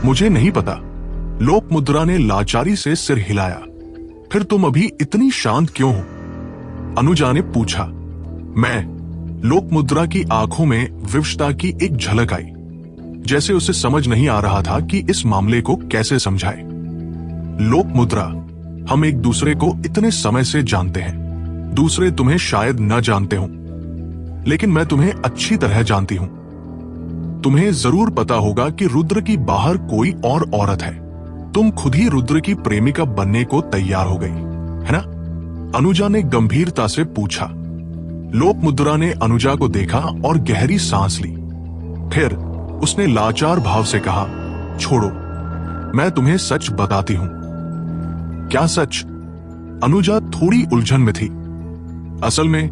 मुझे नहीं पता। लोपमुद्रा ने लाचारी से सिर हिलाया। फिर तुम अभी इतनी शांत क्यों हो? अनुजा ने पूछा। मैं। लोपमुद्रा की आंखों में विवशता की एक झलक आई, जैसे उसे समझ नहीं आ रहा था कि इस मामले को कैसे समझाए। लोपमुद्रा, हम एक दूसरे को इतने समय से जानते हैं। दूसरे तुम्हें शायद न जानते हों, लेकिन मैं तुम्हें अच्छी तरह जानती हूं। तुम्हें जरूर पता होगा कि रुद्र की बाहर कोई और औरत है। तुम खुद ही रुद्र की प्रेमिका बनने को तैयार हो गई, है ना? अनुजा ने गंभीरता से पूछा। लोकमुद्रा ने अनुजा को देखा और गहरी सांस ली। फिर उसने लाचार भाव से कहा, छोड़ो, मैं तुम्हें सच बताती हूं। क्या सच? अनुजा थोड़ी उलझन में थी। असल में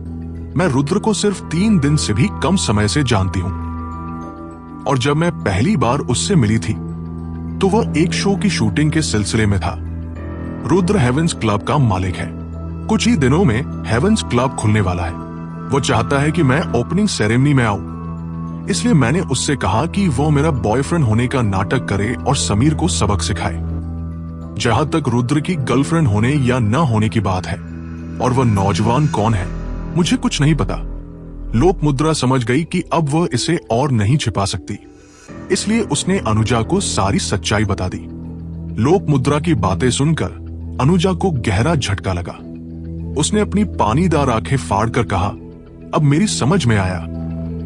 मैं रुद्र को सिर्फ 3 दिन से भी कम समय से जानती हूं, और जब मैं पहली बार उससे मिली थी तो वह एक शो की शूटिंग के सिलसिले में था। रुद्र हेवेंस क्लब का मालिक है। कुछ ही दिनों में हेवेंस क्लब खुलने वाला है। वो चाहता है कि मैं ओपनिंग सेरेमनी में आऊं, इसलिए मैंने उससे कहा कि वो मेरा बॉयफ्रेंड होने का नाटक करे और समीर को सबक सिखाए। जहां तक रुद्र की गर्लफ्रेंड होने या न होने की बात है, और वह नौजवान कौन है, मुझे कुछ नहीं पता। लोकमुद्रा समझ गई कि अब वह इसे और नहीं छिपा सकती, इसलिए उसने अनुजा को सारी सच्चाई बता दी। लोकमुद्रा की बातें सुनकर अनुजा को गहरा झटका लगा। उसने अपनी पानीदार आंखें फाड़कर कहा, अब मेरी समझ में आया।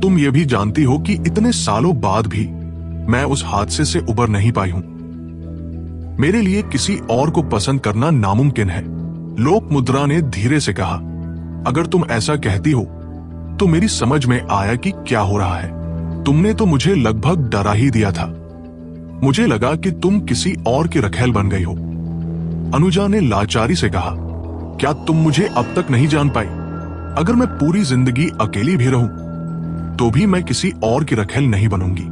तुम ये भी जानती हो कि इतने सालों बाद भी मैं उस हादसे से उबर नहीं पाई हूं। मेरे लिए किसी और को पसंद करना नामुमकिन है। लोकमुद्रा ने धीरे से कहा, अगर तुम ऐसा कहती हो तो मेरी समझ में आया कि क्या हो रहा है। तुमने तो मुझे लगभग डरा ही दिया था। मुझे लगा कि तुम किसी और की रखेल बन गई हो। अनुजा ने लाचारी से कहा, क्या तुम मुझे अब तक नहीं जान पाई? अगर मैं पूरी जिंदगी अकेली भी रहूं तो भी मैं किसी और की रखेल नहीं बनूंगी।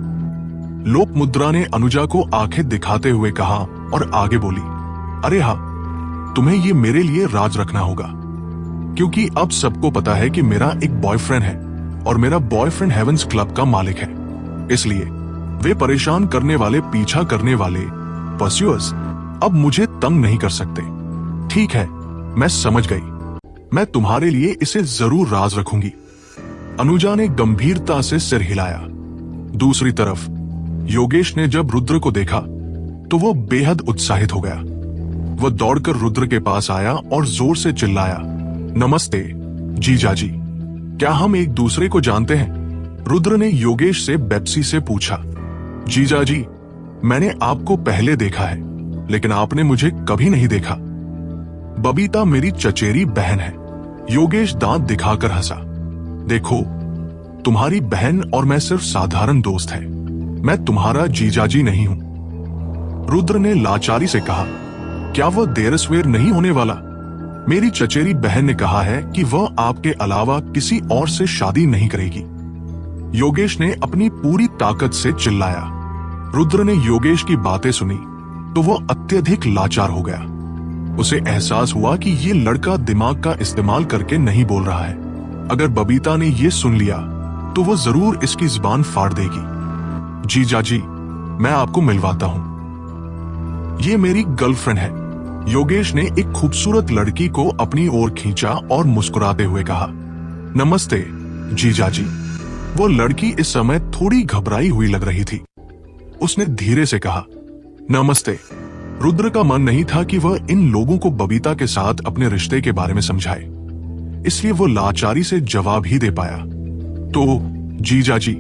लोकमुद्रा ने अनुजा को आंखें दिखाते हुए कहा और आगे बोली, अरे हाँ, तुम्हें ये मेरे लिए राज रखना होगा, क्योंकि अब सबको पता है कि मेरा एक बॉयफ्रेंड है और मेरा बॉयफ्रेंड हेवेंस क्लब का मालिक है। इसलिए वे परेशान करने वाले, पीछा करने वाले पर्स्यूअर्स अब मुझे तंग नहीं कर सकते। ठीक है, मैं समझ गई। मैं तुम्हारे लिए इसे जरूर राज रखूंगी। अनुजा ने गंभीरता से सिर हिलाया। दूसरी तरफ योगेश ने जब रुद्र को देखा तो वो बेहद उत्साहित हो गया। वह दौड़कर रुद्र के पास आया और जोर से चिल्लाया, नमस्ते जीजाजी, क्या हम एक दूसरे को जानते हैं? रुद्र ने योगेश से बेप्सी से पूछा। जीजाजी, मैंने आपको पहले देखा है, लेकिन आपने मुझे कभी नहीं देखा। बबीता मेरी चचेरी बहन है। योगेश दांत दिखाकर हंसा। देखो, तुम्हारी बहन और मैं सिर्फ साधारण दोस्त हैं। मैं तुम्हारा जीजाजी नहीं हूं। रुद्र ने लाचारी से कहा, क्या वह देरसवेर नहीं होने वाला? मेरी चचेरी बहन ने कहा है कि वह आपके अलावा किसी और से शादी नहीं करेगी। योगेश ने अपनी पूरी ताकत से चिल्लाया। रुद्र ने योगेश की बातें सुनी तो वह अत्यधिक लाचार हो गया। उसे एहसास हुआ कि ये लड़का दिमाग का इस्तेमाल करके नहीं बोल रहा है। अगर बबीता ने ये सुन लिया तो वो जरूर इसकी जुबान फाड़ देगी। जीजाजी, मैं आपको मिलवाता हूं। ये मेरी गर्लफ्रेंड है। योगेश ने एक खूबसूरत लड़की को अपनी ओर खींचा और मुस्कुराते हुए कहा, नमस्ते जीजाजी। वो लड़की इस समय थोड़ी घबराई हुई लग रही थी। उसने धीरे से कहा, नमस्ते। रुद्र का मन नहीं था कि वह इन लोगों को बबीता के साथ अपने रिश्ते के बारे में समझाए, इसलिए वो लाचारी से जवाब ही दे पाया। तो जीजाजी,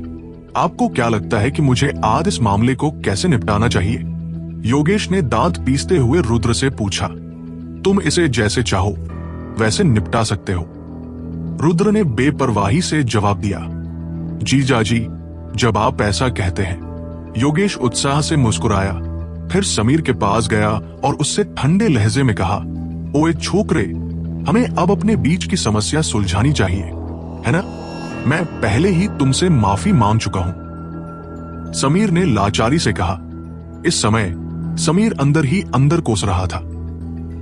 आपको क्या लगता है कि मुझे आज इस मामले को कैसे निपटाना चाहिए? योगेश ने दांत पीसते हुए रुद्र से पूछा। तुम इसे जैसे चाहो वैसे निपटा सकते हो। रुद्र ने बेपरवाही से जवाब दिया। जीजाजी, जब आप ऐसा कहते हैं। योगेश उत्साह से मुस्कुराया, फिर समीर के पास गया और उससे ठंडे लहजे में कहा, ओए छोकरे, हमें अब अपने बीच की समस्या सुलझानी चाहिए, है ना? मैं पहले ही तुमसे माफी मांग चुका हूं। समीर ने लाचारी से कहा। इस समय समीर अंदर ही अंदर कोस रहा था,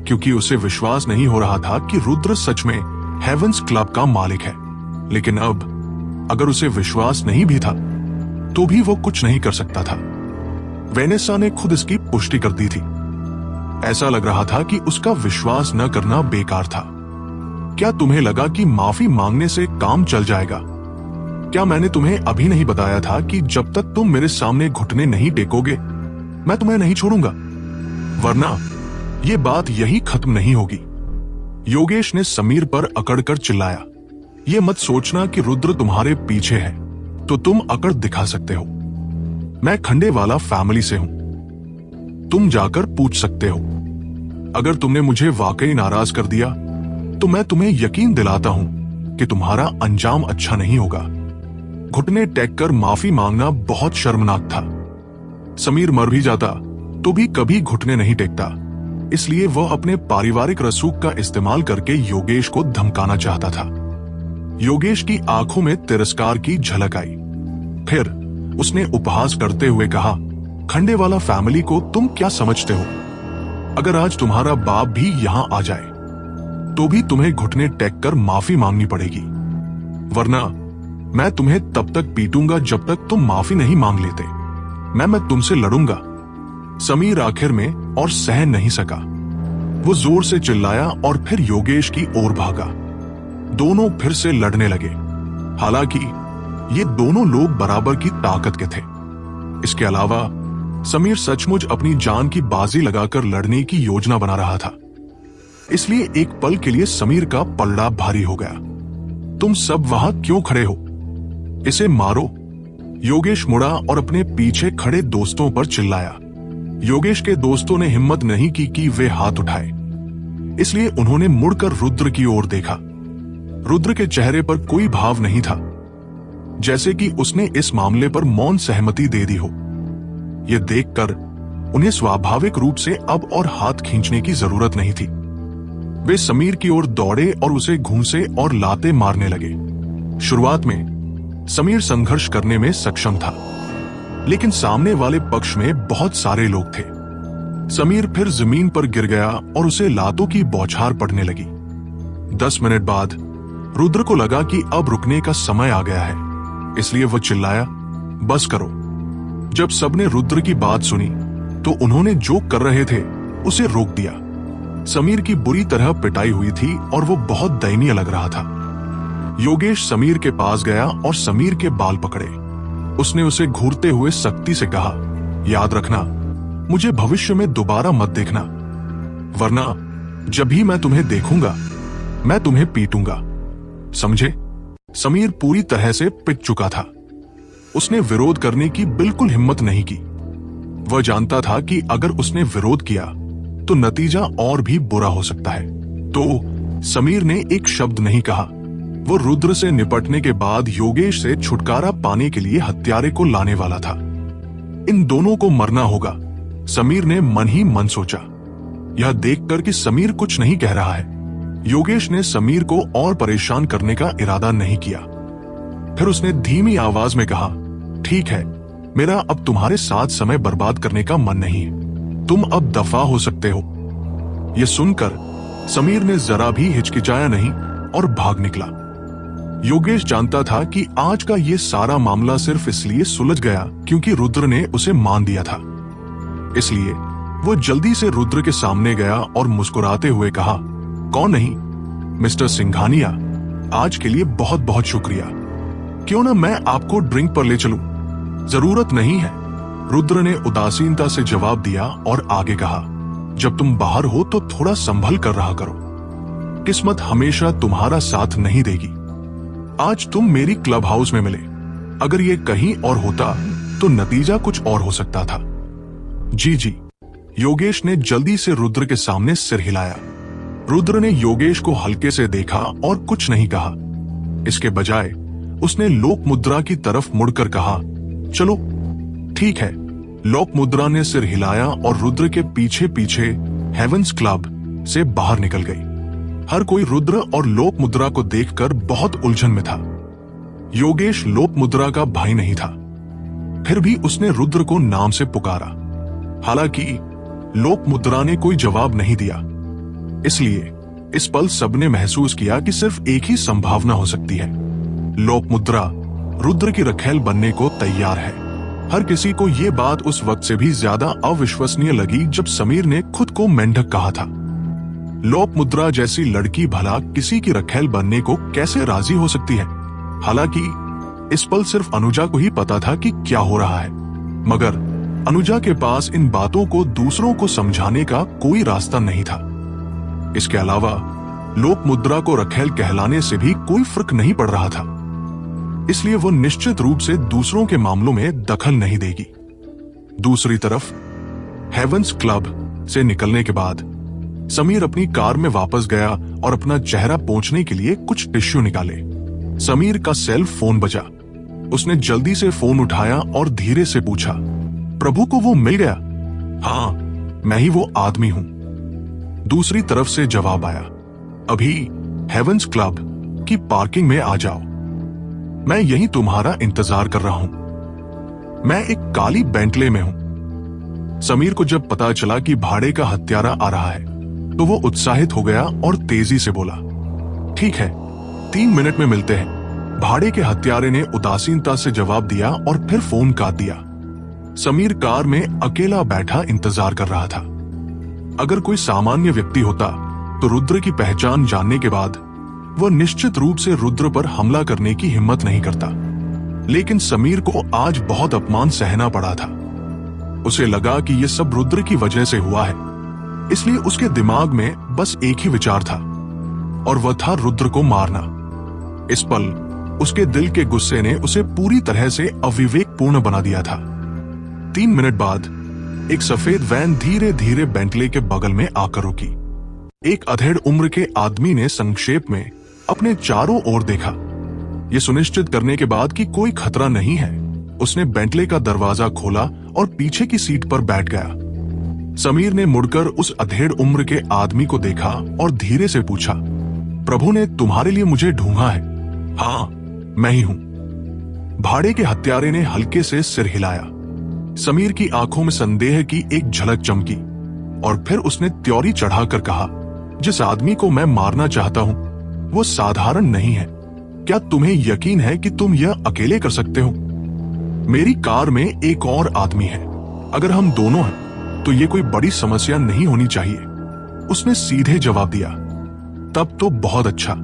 क्योंकि उसे विश्वास नहीं हो रहा था कि रुद्र सच में हेवेंस क्लब का मालिक है। लेकिन अब अगर उसे विश्वास नहीं भी था तो भी वो कुछ नहीं कर सकता था। वेनेसा ने खुद इसकी पुष्टि कर दी थी। ऐसा लग रहा था कि उसका विश्वास न करना बेकार था। क्या तुम्हें लगा कि माफी मांगने से काम चल जाएगा? क्या मैंने तुम्हें अभी नहीं बताया था कि जब तक तुम मेरे सामने घुटने नहीं टेकोगे मैं तुम्हें नहीं छोड़ूंगा, वरना ये बात यही खत्म नहीं होगी। योगेश ने समीर पर अकड़कर चिल्लाया। ये मत सोचना कि रुद्र तुम्हारे पीछे है तो तुम अकड़ दिखा सकते हो। मैं खंडेवाला फैमिली से हूं। तुम जाकर पूछ सकते हो। अगर तुमने मुझे वाकई नाराज कर दिया तो मैं तुम्हें यकीन दिलाता हूं कि तुम्हारा अंजाम अच्छा नहीं होगा। घुटने टेक कर माफी मांगना बहुत शर्मनाक था। समीर मर भी जाता तो भी कभी घुटने नहीं टेकता, इसलिए वह अपने पारिवारिक रसूख का इस्तेमाल करके योगेश को धमकाना चाहता था। योगेश की आंखों में तिरस्कार की झलक आई। फिर उसने उपहास करते हुए कहा, खंडेवाला फैमिली को तुम क्या समझते हो? अगर आज तुम्हारा बाप भी यहां आ जाए तो भी तुम्हें घुटने टेक कर माफी मांगनी पड़ेगी, वरना मैं तुम्हें तब तक पीटूंगा जब तक तुम माफी नहीं मांग लेते। मैं तुमसे लड़ूंगा। समीर आखिर में और सहन नहीं सका। वो जोर से चिल्लाया और फिर योगेश की ओर भागा। दोनों फिर से लड़ने लगे। हालांकि ये दोनों लोग बराबर की ताकत के थे। इसके अलावा समीर सचमुच अपनी जान की बाजी लगाकर लड़ने की योजना बना रहा था। इसलिए एक पल के लिए समीर का पलड़ा भारी हो गया। तुम सब वहां क्यों खड़े हो? इसे मारो। योगेश मुड़ा और अपने पीछे खड़े दोस्तों पर चिल्लाया। योगेश के दोस्तों ने हिम्मत नहीं की कि वे हाथ उठाए, इसलिए उन्होंने मुड़कर रुद्र की ओर देखा। रुद्र के चेहरे पर कोई भाव नहीं था, जैसे कि उसने इस मामले पर मौन सहमति दे दी हो। यह देखकर उन्हें स्वाभाविक रूप से अब और हाथ खींचने की जरूरत नहीं थी। वे समीर की ओर दौड़े और उसे घूंसे और लाते मारने लगे। शुरुआत में समीर संघर्ष करने में सक्षम था, लेकिन सामने वाले पक्ष में बहुत सारे लोग थे। समीर फिर जमीन पर गिर गया और उसे लातों की बौछार पड़ने लगी। 10 मिनट बाद रुद्र को लगा कि अब रुकने का समय आ गया है, इसलिए वो चिल्लाया, बस करो। जब सबने रुद्र की बात सुनी तो उन्होंने जो कर रहे थे उसे रोक दिया। समीर की बुरी तरह पिटाई हुई थी और वो बहुत दयनीय लग रहा था। योगेश समीर के पास गया और समीर के बाल पकड़े। उसने उसे घूरते हुए सख्ती से कहा, याद रखना, मुझे भविष्य में दोबारा मत देखना, वरना जब भी मैं तुम्हें देखूंगा मैं तुम्हें पीटूंगा, समझे? समीर पूरी तरह से पिट चुका था। उसने विरोध करने की बिल्कुल हिम्मत नहीं की। वह जानता था कि अगर उसने विरोध किया तो नतीजा और भी बुरा हो सकता है। तो समीर ने एक शब्द नहीं कहा। वो रुद्र से निपटने के बाद योगेश से छुटकारा पाने के लिए हत्यारे को लाने वाला था। इन दोनों को मरना होगा, समीर ने मन ही मन सोचा। यह देखकर कि समीर कुछ नहीं कह रहा है, योगेश ने समीर को और परेशान करने का इरादा नहीं किया। फिर उसने धीमी आवाज में कहा, ठीक है, मेरा अब तुम्हारे साथ समय बर्बाद करने का मन नहीं है, तुम अब दफा हो सकते हो। यह सुनकर समीर ने जरा भी हिचकिचाया नहीं और भाग निकला। योगेश जानता था कि आज का यह सारा मामला सिर्फ इसलिए सुलझ गया क्योंकि रुद्र ने उसे मान दिया था। इसलिए वो जल्दी से रुद्र के सामने गया और मुस्कुराते हुए कहा, कौन नहीं, मिस्टर सिंघानिया, आज के लिए बहुत बहुत शुक्रिया। क्यों ना मैं आपको ड्रिंक पर ले चलूं? जरूरत नहीं है, रुद्र ने उदासीनता से जवाब दिया और आगे कहा, जब तुम बाहर हो तो थोड़ा संभल कर रहा करो। किस्मत हमेशा तुम्हारा साथ नहीं देगी। आज तुम मेरी क्लब हाउस में मिले, अगर ये कहीं और होता तो नतीजा कुछ और हो सकता था। जी जी, योगेश ने जल्दी से रुद्र के सामने सिर हिलाया। रुद्र ने योगेश को हल्के से देखा और कुछ नहीं कहा। इसके बजाय उसने लोक मुद्रा की तरफ मुड़कर कहा, चलो ठीक है। लोक मुद्रा ने सिर हिलाया और रुद्र के पीछे पीछे हेवंस क्लब से बाहर निकल गई। हर कोई रुद्र और लोक मुद्रा को देखकर बहुत उलझन में था। योगेश लोक मुद्रा का भाई नहीं था, फिर भी उसने रुद्र को नाम से पुकारा। हालांकि लोक मुद्रा ने कोई जवाब नहीं दिया, इसलिए इस पल सबने महसूस किया कि सिर्फ एक ही संभावना हो सकती है। लोक मुद्रा रुद्र की रखेल बनने को तैयार है। हर किसी को यह बात उस वक्त से भी ज्यादा अविश्वसनीय लगी जब समीर ने खुद को मेंढक कहा था। लोक मुद्रा जैसी लड़की भला किसी की रखेल बनने को कैसे राजी हो सकती है? हालांकि इस पल सिर्फ अनुजा को ही पता था कि क्या हो रहा है, मगर अनुजा के पास इन बातों को दूसरों को समझाने का कोई रास्ता नहीं था। इसके अलावा लोक मुद्रा को रखेल कहलाने से भी कोई फर्क नहीं पड़ रहा था, इसलिए वो निश्चित रूप से दूसरों के मामलों में दखल नहीं देगी। दूसरी तरफ हेवंस क्लब से निकलने के बाद समीर अपनी कार में वापस गया और अपना चेहरा पोंछने के लिए कुछ टिश्यू निकाले। समीर का सेल फोन बजा। उसने जल्दी से फोन उठाया और धीरे से पूछा, प्रभु को वो मिल गया? हाँ, मैं ही वो आदमी हूं। दूसरी तरफ से जवाब आया, अभी हेवंस क्लब की पार्किंग में आ जाओ, मैं यहीं तुम्हारा इंतजार कर रहा हूं। मैं एक काली बेंटले में हूं। समीर को जब पता चला कि भाड़े का हत्यारा आ रहा है तो वो उत्साहित हो गया और तेजी से बोला, ठीक है, 3 मिनट में मिलते हैं। भाड़े के हत्यारे ने उदासीनता से जवाब दिया और फिर फोन काट दिया। समीर कार में अकेला बैठा इंतजार कर रहा था। अगर कोई सामान्य व्यक्ति होता तो रुद्र की पहचान जानने के बाद वह निश्चित रूप से रुद्र पर हमला करने की हिम्मत नहीं करता, लेकिन समीर को आज बहुत अपमान सहना पड़ा था। उसे लगा कि यह सब रुद्र की वजह से हुआ है, इसलिए उसके दिमाग में बस एक ही विचार था और वह था रुद्र को मारना। इस पल उसके दिल के गुस्से ने उसे पूरी तरह से अविवेकपूर्ण बना दिया था। 3 मिनट बाद एक सफेद वैन धीरे धीरे बेंटले के बगल में आकर रुकी। एक अधेड़ उम्र के आदमी ने संक्षेप में अपने चारों ओर देखा। यह सुनिश्चित करने के बाद कि कोई खतरा नहीं है, उसने बेंटले का दरवाजा खोला और पीछे की सीट पर बैठ गया। समीर ने मुड़कर उस अधेड़ उम्र के आदमी को देखा और धीरे से पूछा, प्रभु ने तुम्हारे लिए मुझे ढूंढा है? हाँ, मैं ही हूं। भाड़े के हत्यारे ने हल्के से सिर हिलाया। समीर की आंखों में संदेह की एक झलक चमकी और फिर उसने त्योरी चढ़ाकर कहा, जिस आदमी को मैं मारना चाहता हूं वो साधारण नहीं है। क्या तुम्हें यकीन है कि तुम यह अकेले कर सकते हो? मेरी कार में एक और आदमी है। अगर हम दोनों हैं तो ये कोई बड़ी समस्या नहीं होनी चाहिए, उसने सीधे जवाब दिया। तब तो बहुत अच्छा।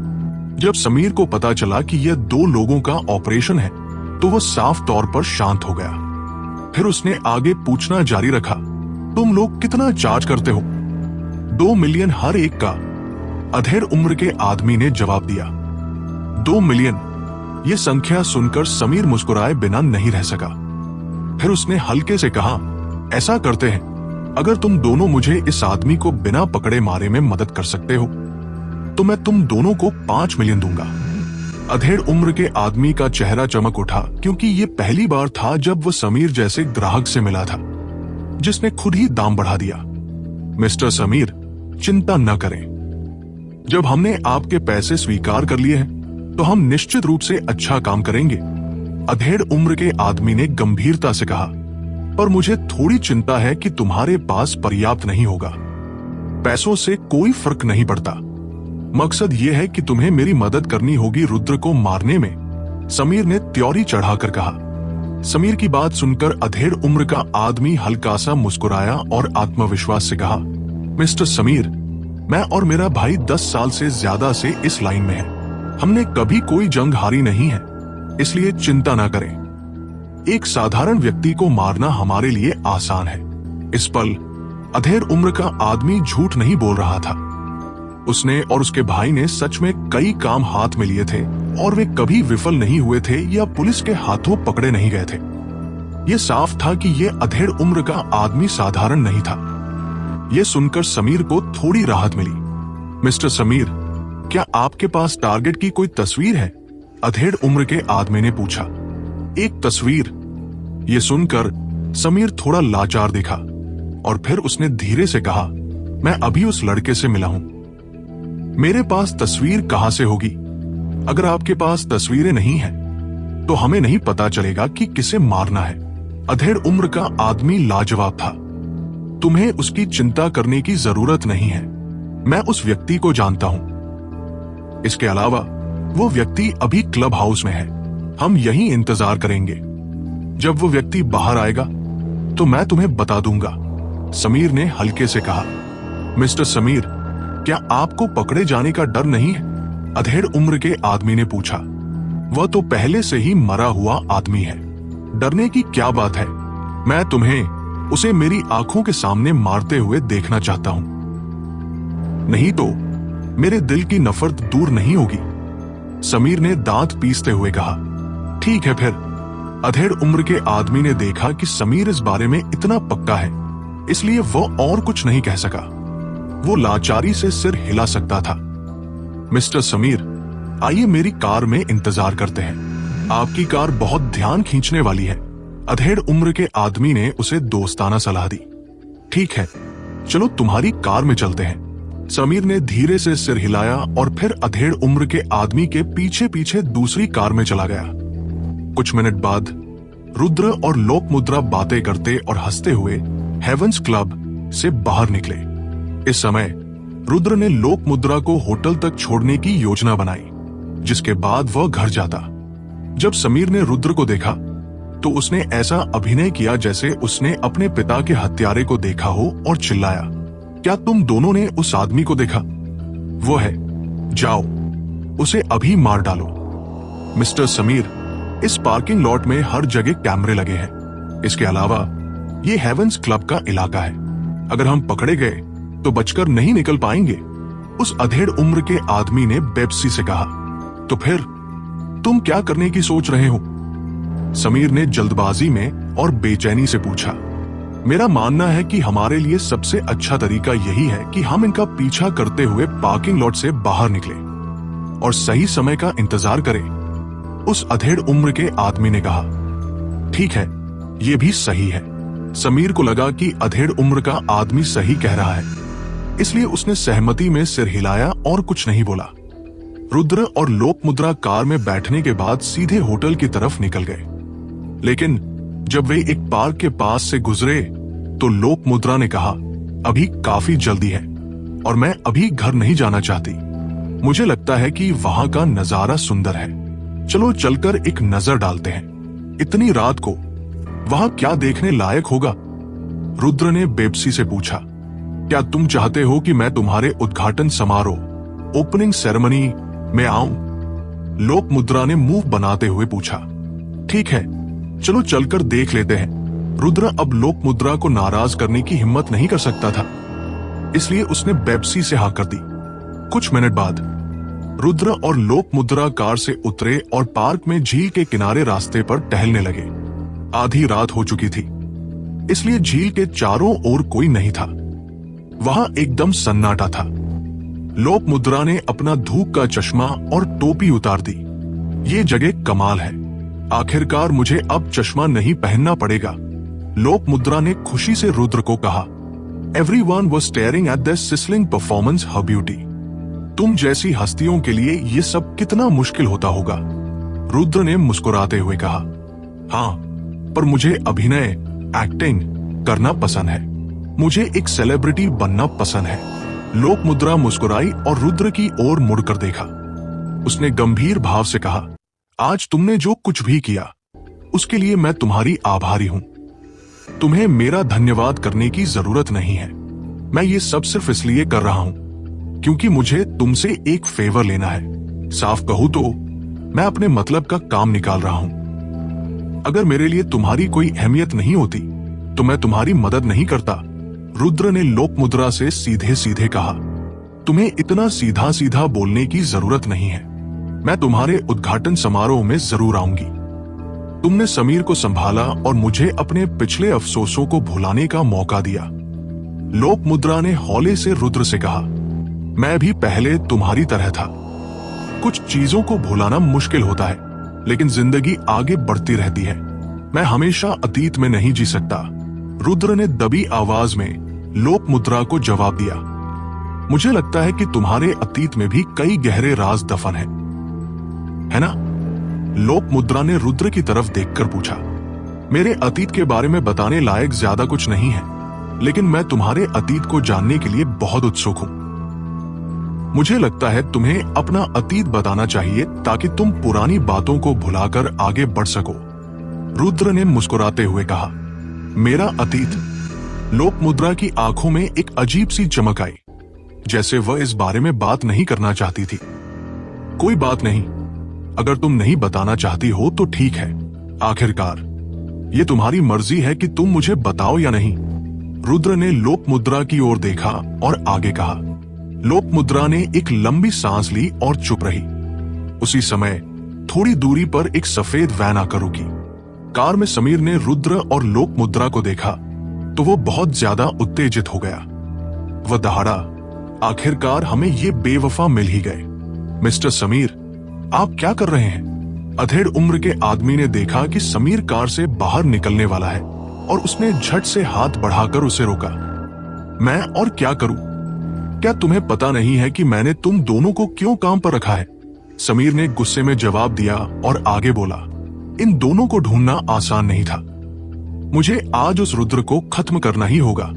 जब समीर को पता चला कि यह 2 लोगों का ऑपरेशन है तो वह साफ तौर पर शांत हो गया। फिर उसने आगे पूछना जारी रखा, तुम लोग कितना चार्ज करते हो? 2 मिलियन हर एक का, अधेड़ उम्र के आदमी ने जवाब दिया। 2 मिलियन, यह संख्या सुनकर समीर मुस्कुराए बिना नहीं रह सका। फिर उसने हल्के से कहा, ऐसा करते हैं, अगर तुम दोनों मुझे इस आदमी को बिना पकड़े मारे में मदद कर सकते हो तो मैं तुम दोनों को 5 मिलियन दूंगा। अधेड़ उम्र के आदमी का चेहरा चमक उठा, क्योंकि यह पहली बार था जब वह समीर जैसे ग्राहक से मिला था जिसने खुद ही दाम बढ़ा दिया। मिस्टर समीर, चिंता न करें, जब हमने आपके पैसे स्वीकार कर लिए हैं तो हम निश्चित रूप से अच्छा काम करेंगे, अधेड़ उम्र के आदमी ने गंभीरता से कहा। पर मुझे थोड़ी चिंता है कि तुम्हारे पास पर्याप्त नहीं होगा। पैसों से कोई फर्क नहीं पड़ता, मकसद यह है कि तुम्हें मेरी मदद करनी होगी रुद्र को मारने में, समीर ने त्योरी चढ़ाकर कहा। समीर की बात सुनकर अधेड़ उम्र का आदमी हल्का सा मुस्कुराया और आत्मविश्वास से कहा, मिस्टर समीर, मैं और मेरा भाई 10 साल से ज्यादा से इस लाइन में है। हमने कभी कोई जंग हारी नहीं है, इसलिए चिंता ना करें। एक साधारण व्यक्ति को मारना हमारे लिए आसान है। इस पल अधेड़ उम्र का आदमी झूठ नहीं बोल रहा था। उसने और उसके भाई ने सच में कई काम हाथ में लिए थे और वे कभी विफल नहीं हुए थे या पुलिस के हाथों पकड़े नहीं गए थे। यह साफ था कि यह अधेड़ उम्र का आदमी साधारण नहीं था। यह सुनकर समीर को थोड़ी राहत मिली। मिस्टर समीर, क्या आपके पास टारगेट की कोई तस्वीर है? अधेड़ उम्र के आदमी ने पूछा। एक तस्वीर? यह सुनकर समीर थोड़ा लाचार दिखा और फिर उसने धीरे से कहा, मैं अभी उस लड़के से मिला हूं। मेरे पास तस्वीर कहां से होगी? अगर आपके पास तस्वीरें नहीं हैं, तो हमें नहीं पता चलेगा कि किसे मारना है। अधेड़ उम्र का आदमी लाजवाब था। तुम्हें उसकी चिंता करने की जरूरत नहीं है, मैं उस व्यक्ति को जानता हूं। इसके अलावा वो व्यक्ति अभी क्लब हाउस में है, हम यहीं इंतजार करेंगे। जब वो व्यक्ति बाहर आएगा तो मैं तुम्हें बता दूंगा, समीर ने हल्के से कहा। मिस्टर समीर, क्या आपको पकड़े जाने का डर नहीं है? अधेड़ उम्र के आदमी ने पूछा। वह तो पहले से ही मरा हुआ आदमी है, डरने की क्या बात है? मैं तुम्हें उसे मेरी आंखों के सामने मारते हुए देखना चाहता हूं, नहीं तो मेरे दिल की नफरत दूर नहीं होगी, समीर ने दांत पीसते हुए कहा। ठीक है फिर, अधेड़ उम्र के आदमी ने देखा कि समीर इस बारे में इतना पक्का है, इसलिए वो और कुछ नहीं कह सका। वो लाचारी से सिर हिला सकता था। मिस्टर समीर, आइए मेरी कार में इंतजार करते हैं। आपकी कार बहुत ध्यान खींचने वाली है। अधेड़ उम्र के आदमी ने उसे दोस्ताना सलाह दी। ठीक है, चलो तुम्हारी कार में चलते हैं। समीर ने धीरे से सिर हिलाया और फिर अधेड़ उम्र के आदमी के पीछे पीछे दूसरी कार में चला गया। कुछ मिनट बाद रुद्र और लोकमुद्रा बातें करते और हंसते हुए हेवंस क्लब से बाहर निकले। इस समय रुद्र ने लोकमुद्रा को होटल तक छोड़ने की योजना बनाई, जिसके बाद वह घर जाता। जब समीर ने रुद्र को देखा तो उसने ऐसा अभिनय किया जैसे उसने अपने पिता के हत्यारे को देखा हो और चिल्लाया, क्या तुम दोनों ने उस आदमी को देखा? वो है, जाओ उसे अभी मार डालो। मिस्टर समीर, इस पार्किंग लॉट में हर जगह कैमरे लगे हैं। इसके अलावा ये हेवंस क्लब का इलाका है। अगर हम पकड़े गए तो बचकर नहीं निकल पाएंगे। उस अधेड़ उम्र के आदमी ने बेब्सी से कहा। तो फिर तुम क्या करने की सोच रहे हो? समीर ने जल्दबाजी में और बेचैनी से पूछा। मेरा मानना है कि हमारे लिए सबसे अच्छा तरीका यही है कि हम इनका पीछा करते हुए पार्किंग लॉट से बाहर निकले और सही समय का इंतजार करें। उस अधेड़ उम्र के आदमी ने कहा। ठीक है, यह भी सही है। समीर को लगा कि अधेड़ उम्र का आदमी सही कह रहा है, इसलिए उसने सहमति में सिर हिलाया और कुछ नहीं बोला। रुद्र और लोकमुद्रा कार में बैठने के बाद सीधे होटल की तरफ निकल गए। लेकिन जब वे एक पार्क के पास से गुजरे तो लोकमुद्रा ने कहा, अभी काफी जल्दी है और मैं अभी घर नहीं जाना चाहती। मुझे लगता है कि वहां का नजारा सुंदर है। चलो चलकर एक नजर डालते हैं। इतनी रात को वहां क्या देखने लायक होगा? रुद्र ने बेब्सी से पूछा। क्या तुम चाहते हो कि मैं तुम्हारे उद्घाटन समारोह, ओपनिंग सेरेमनी में आऊं? लोकमुद्रा ने मुंह बनाते हुए पूछा। ठीक है, चलो चलकर देख लेते हैं। रुद्र अब लोकमुद्रा को नाराज करने की हिम्मत नहीं कर सकता था, इसलिए उसने बेब्सी से हाँ कर दी। कुछ मिनट बाद रुद्र और लोकमुद्रा कार से उतरे और पार्क में झील के किनारे रास्ते पर टहलने लगे। आधी रात हो चुकी थी, इसलिए झील के चारों ओर कोई नहीं था। वहां एकदम सन्नाटा था। लोकमुद्रा ने अपना धूप का चश्मा और टोपी उतार दी। ये जगह कमाल है। आखिरकार मुझे अब चश्मा नहीं पहनना पड़ेगा, लोकमुद्रा ने खुशी से रुद्र को कहा। Everyone was staring at their sizzling performance, her beauty. तुम जैसी हस्तियों के लिए ये सब कितना मुश्किल होता होगा, रुद्र ने मुस्कुराते हुए कहा। हाँ, पर मुझे अभिनय, एक्टिंग करना पसंद है। मुझे एक सेलिब्रिटी बनना पसंद है। लोकमुद्रा मुस्कुराई और रुद्र की ओर मुड़कर देखा। उसने गंभीर भाव से कहा, आज तुमने जो कुछ भी किया उसके लिए मैं तुम्हारी आभारी हूं। तुम्हें मेरा धन्यवाद करने की जरूरत नहीं है। मैं ये सब सिर्फ इसलिए कर रहा हूं क्योंकि मुझे तुमसे एक फेवर लेना है। साफ कहूं तो मैं अपने मतलब का काम निकाल रहा हूं। अगर मेरे लिए तुम्हारी कोई अहमियत नहीं होती तो मैं तुम्हारी मदद नहीं करता, रुद्र ने लोकमुद्रा से सीधे सीधे कहा। तुम्हें इतना सीधा सीधा बोलने की जरूरत नहीं है। मैं तुम्हारे उद्घाटन समारोह में जरूर आऊंगी। तुमने समीर को संभाला और मुझे अपने पिछले अफसोसों को भुलाने का मौका दिया। लोकमुद्रा ने हौले से रुद्र से कहा, मैं भी पहले तुम्हारी तरह था। कुछ चीजों को भुलाना मुश्किल होता है, लेकिन जिंदगी आगे बढ़ती रहती है। मैं हमेशा अतीत में नहीं जी सकता, रुद्र ने दबी आवाज में लोकमुद्रा को जवाब दिया। मुझे लगता है कि तुम्हारे अतीत में भी कई गहरे राज दफन हैं, है ना? लोकमुद्रा ने रुद्र की तरफ देखकर पूछा। मेरे अतीत के बारे में बताने लायक ज्यादा कुछ नहीं है, लेकिन मैं तुम्हारे अतीत को जानने के लिए बहुत उत्सुक हूं। मुझे लगता है तुम्हें अपना अतीत बताना चाहिए ताकि तुम पुरानी बातों को भुलाकर आगे बढ़ सको, रुद्र ने मुस्कुराते हुए कहा। मेरा अतीत? लोकमुद्रा की आंखों में एक अजीब सी चमक आई, जैसे वह इस बारे में बात नहीं करना चाहती थी। कोई बात नहीं, अगर तुम नहीं बताना चाहती हो तो ठीक है। आखिरकार ये तुम्हारी मर्जी है कि तुम मुझे बताओ या नहीं, रुद्र ने लोकमुद्रा की ओर देखा और आगे कहा। लोकमुद्रा ने एक लंबी सांस ली और चुप रही। उसी समय थोड़ी दूरी पर एक सफेद वैन आकर रुकी। कार में समीर ने रुद्र और लोक मुद्रा को देखा तो वो बहुत ज्यादा उत्तेजित हो गया। वह दहाड़ा, आखिरकार हमें ये बेवफा मिल ही गए। मिस्टर समीर, आप क्या कर रहे हैं? अधेड़ उम्र के आदमी ने देखा कि समीर कार से बाहर निकलने वाला है और उसने झट से हाथ बढ़ाकर उसे रोका। मैं और क्या करूं? क्या तुम्हें पता नहीं है कि मैंने तुम दोनों को क्यों काम पर रखा है? समीर ने गुस्से में जवाब दिया और आगे बोला, इन दोनों को ढूंढना आसान नहीं था। मुझे आज उस रुद्र को खत्म करना ही होगा।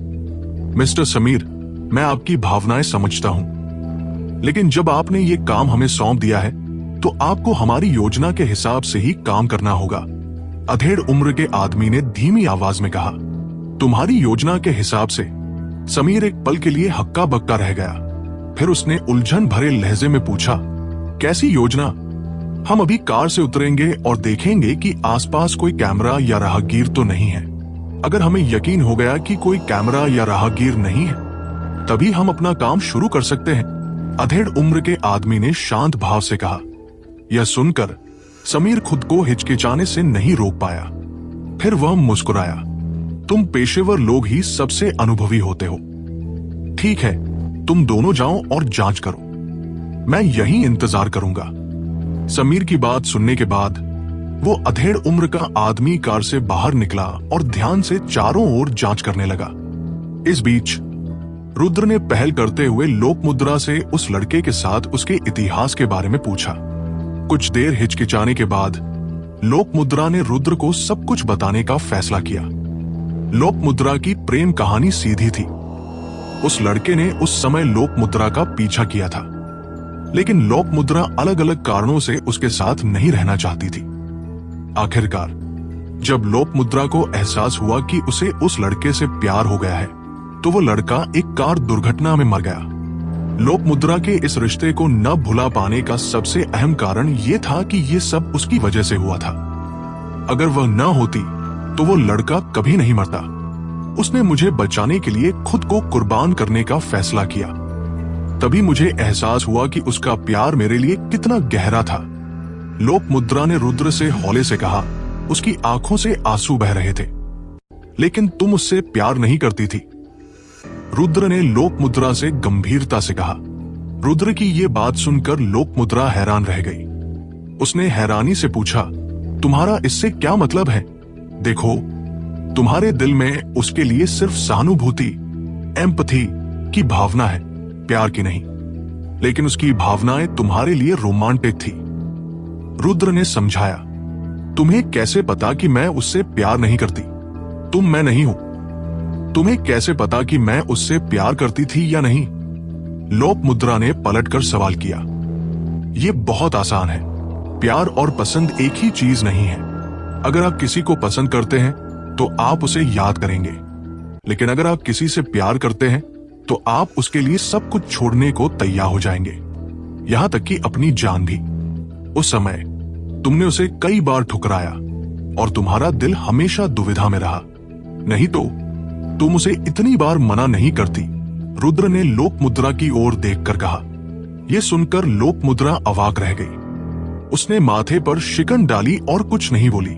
मिस्टर समीर, मैं आपकी भावनाएं समझता हूं, लेकिन जब आपने ये काम हमें सौंप दिया है तो आपको हमारी योजना के हिसाब से ही काम करना होगा। अधेड़ उम्र के आदमी ने धीमी आवाज में कहा। तुम्हारी योजना के हिसाब से? समीर एक पल के लिए हक्का बक्का रह गया। फिर उसने उलझन भरे लहजे में पूछा, कैसी योजना? हम अभी कार से उतरेंगे और देखेंगे कि आसपास कोई कैमरा या राहगीर तो नहीं है। अगर हमें यकीन हो गया कि कोई कैमरा या राहगीर नहीं है, तभी हम अपना काम शुरू कर सकते हैं। अधेड़ उम्र के आदमी ने शांत भाव से कहा। यह सुनकर समीर खुद को हिचकिचाने से नहीं रोक पाया। फिर वह मुस्कुराया। तुम पेशेवर लोग ही सबसे अनुभवी होते हो। ठीक है, तुम दोनों जाओ और जांच करो, मैं यहीं इंतजार करूंगा। समीर की बात सुनने के बाद वो अधेड़ उम्र का आदमी कार से बाहर निकला और ध्यान से चारों ओर जांच करने लगा। इस बीच रुद्र ने पहल करते हुए लोक मुद्रा से उस लड़के के साथ उसके इतिहास के बारे में पूछा। कुछ देर हिचकिचाने के बाद लोक मुद्रा ने रुद्र को सब कुछ बताने का फैसला किया। लोक मुद्रा की प्रेम कहानी सीधी थी। उस लड़के ने उस समय लोक मुद्रा का पीछा किया था, लेकिन लोक मुद्रा अलग अलग कारणों से उसके साथ नहीं रहना चाहती थी। आखिरकार जब लोक मुद्रा को एहसास हुआ कि उसे उस लड़के से प्यार हो गया है, तो वो लड़का एक कार दुर्घटना में मर गया। लोक मुद्रा के इस रिश्ते को न भुला पाने का सबसे अहम कारण ये था कि ये सब उसकी वजह से हुआ था। अगर वह न होती तो वो लड़का कभी नहीं मरता। उसने मुझे बचाने के लिए खुद को कुर्बान करने का फैसला किया। तभी मुझे एहसास हुआ कि उसका प्यार मेरे लिए कितना गहरा था। लोक मुद्रा ने रुद्र से हौले से कहा। उसकी आंखों से आंसू बह रहे थे। लेकिन तुम उससे प्यार नहीं करती थी, रुद्र ने लोक मुद्रा से गंभीरता से कहा। रुद्र की ये बात सुनकर लोक मुद्रा हैरान रह गई। उसने हैरानी से पूछा, तुम्हारा इससे क्या मतलब है? देखो, तुम्हारे दिल में उसके लिए सिर्फ सहानुभूति, एम्पैथी की भावना है, प्यार की नहीं। लेकिन उसकी भावनाएं तुम्हारे लिए रोमांटिक थी। रुद्र ने समझाया। तुम्हें कैसे पता कि मैं उससे प्यार नहीं करती? तुम मैं नहीं हूं। तुम्हें कैसे पता कि मैं उससे प्यार करती थी या नहीं? लोक मुद्रा ने पलटकर सवाल किया। यह बहुत आसान है। प्यार और पसंद एक ही चीज नहीं है। अगर आप किसी को पसंद करते हैं तो आप उसे याद करेंगे, लेकिन अगर आप किसी से प्यार करते हैं तो आप उसके लिए सब कुछ छोड़ने को तैयार हो जाएंगे, यहां तक कि अपनी जान भी। उस समय तुमने उसे कई बार ठुकराया और तुम्हारा दिल हमेशा दुविधा में रहा, नहीं तो तुम उसे इतनी बार मना नहीं करती। रुद्र ने लोक मुद्रा की ओर देखकर कहा। यह सुनकर लोक मुद्रा अवाक रह गई। उसने माथे पर शिकन डाली और कुछ नहीं बोली।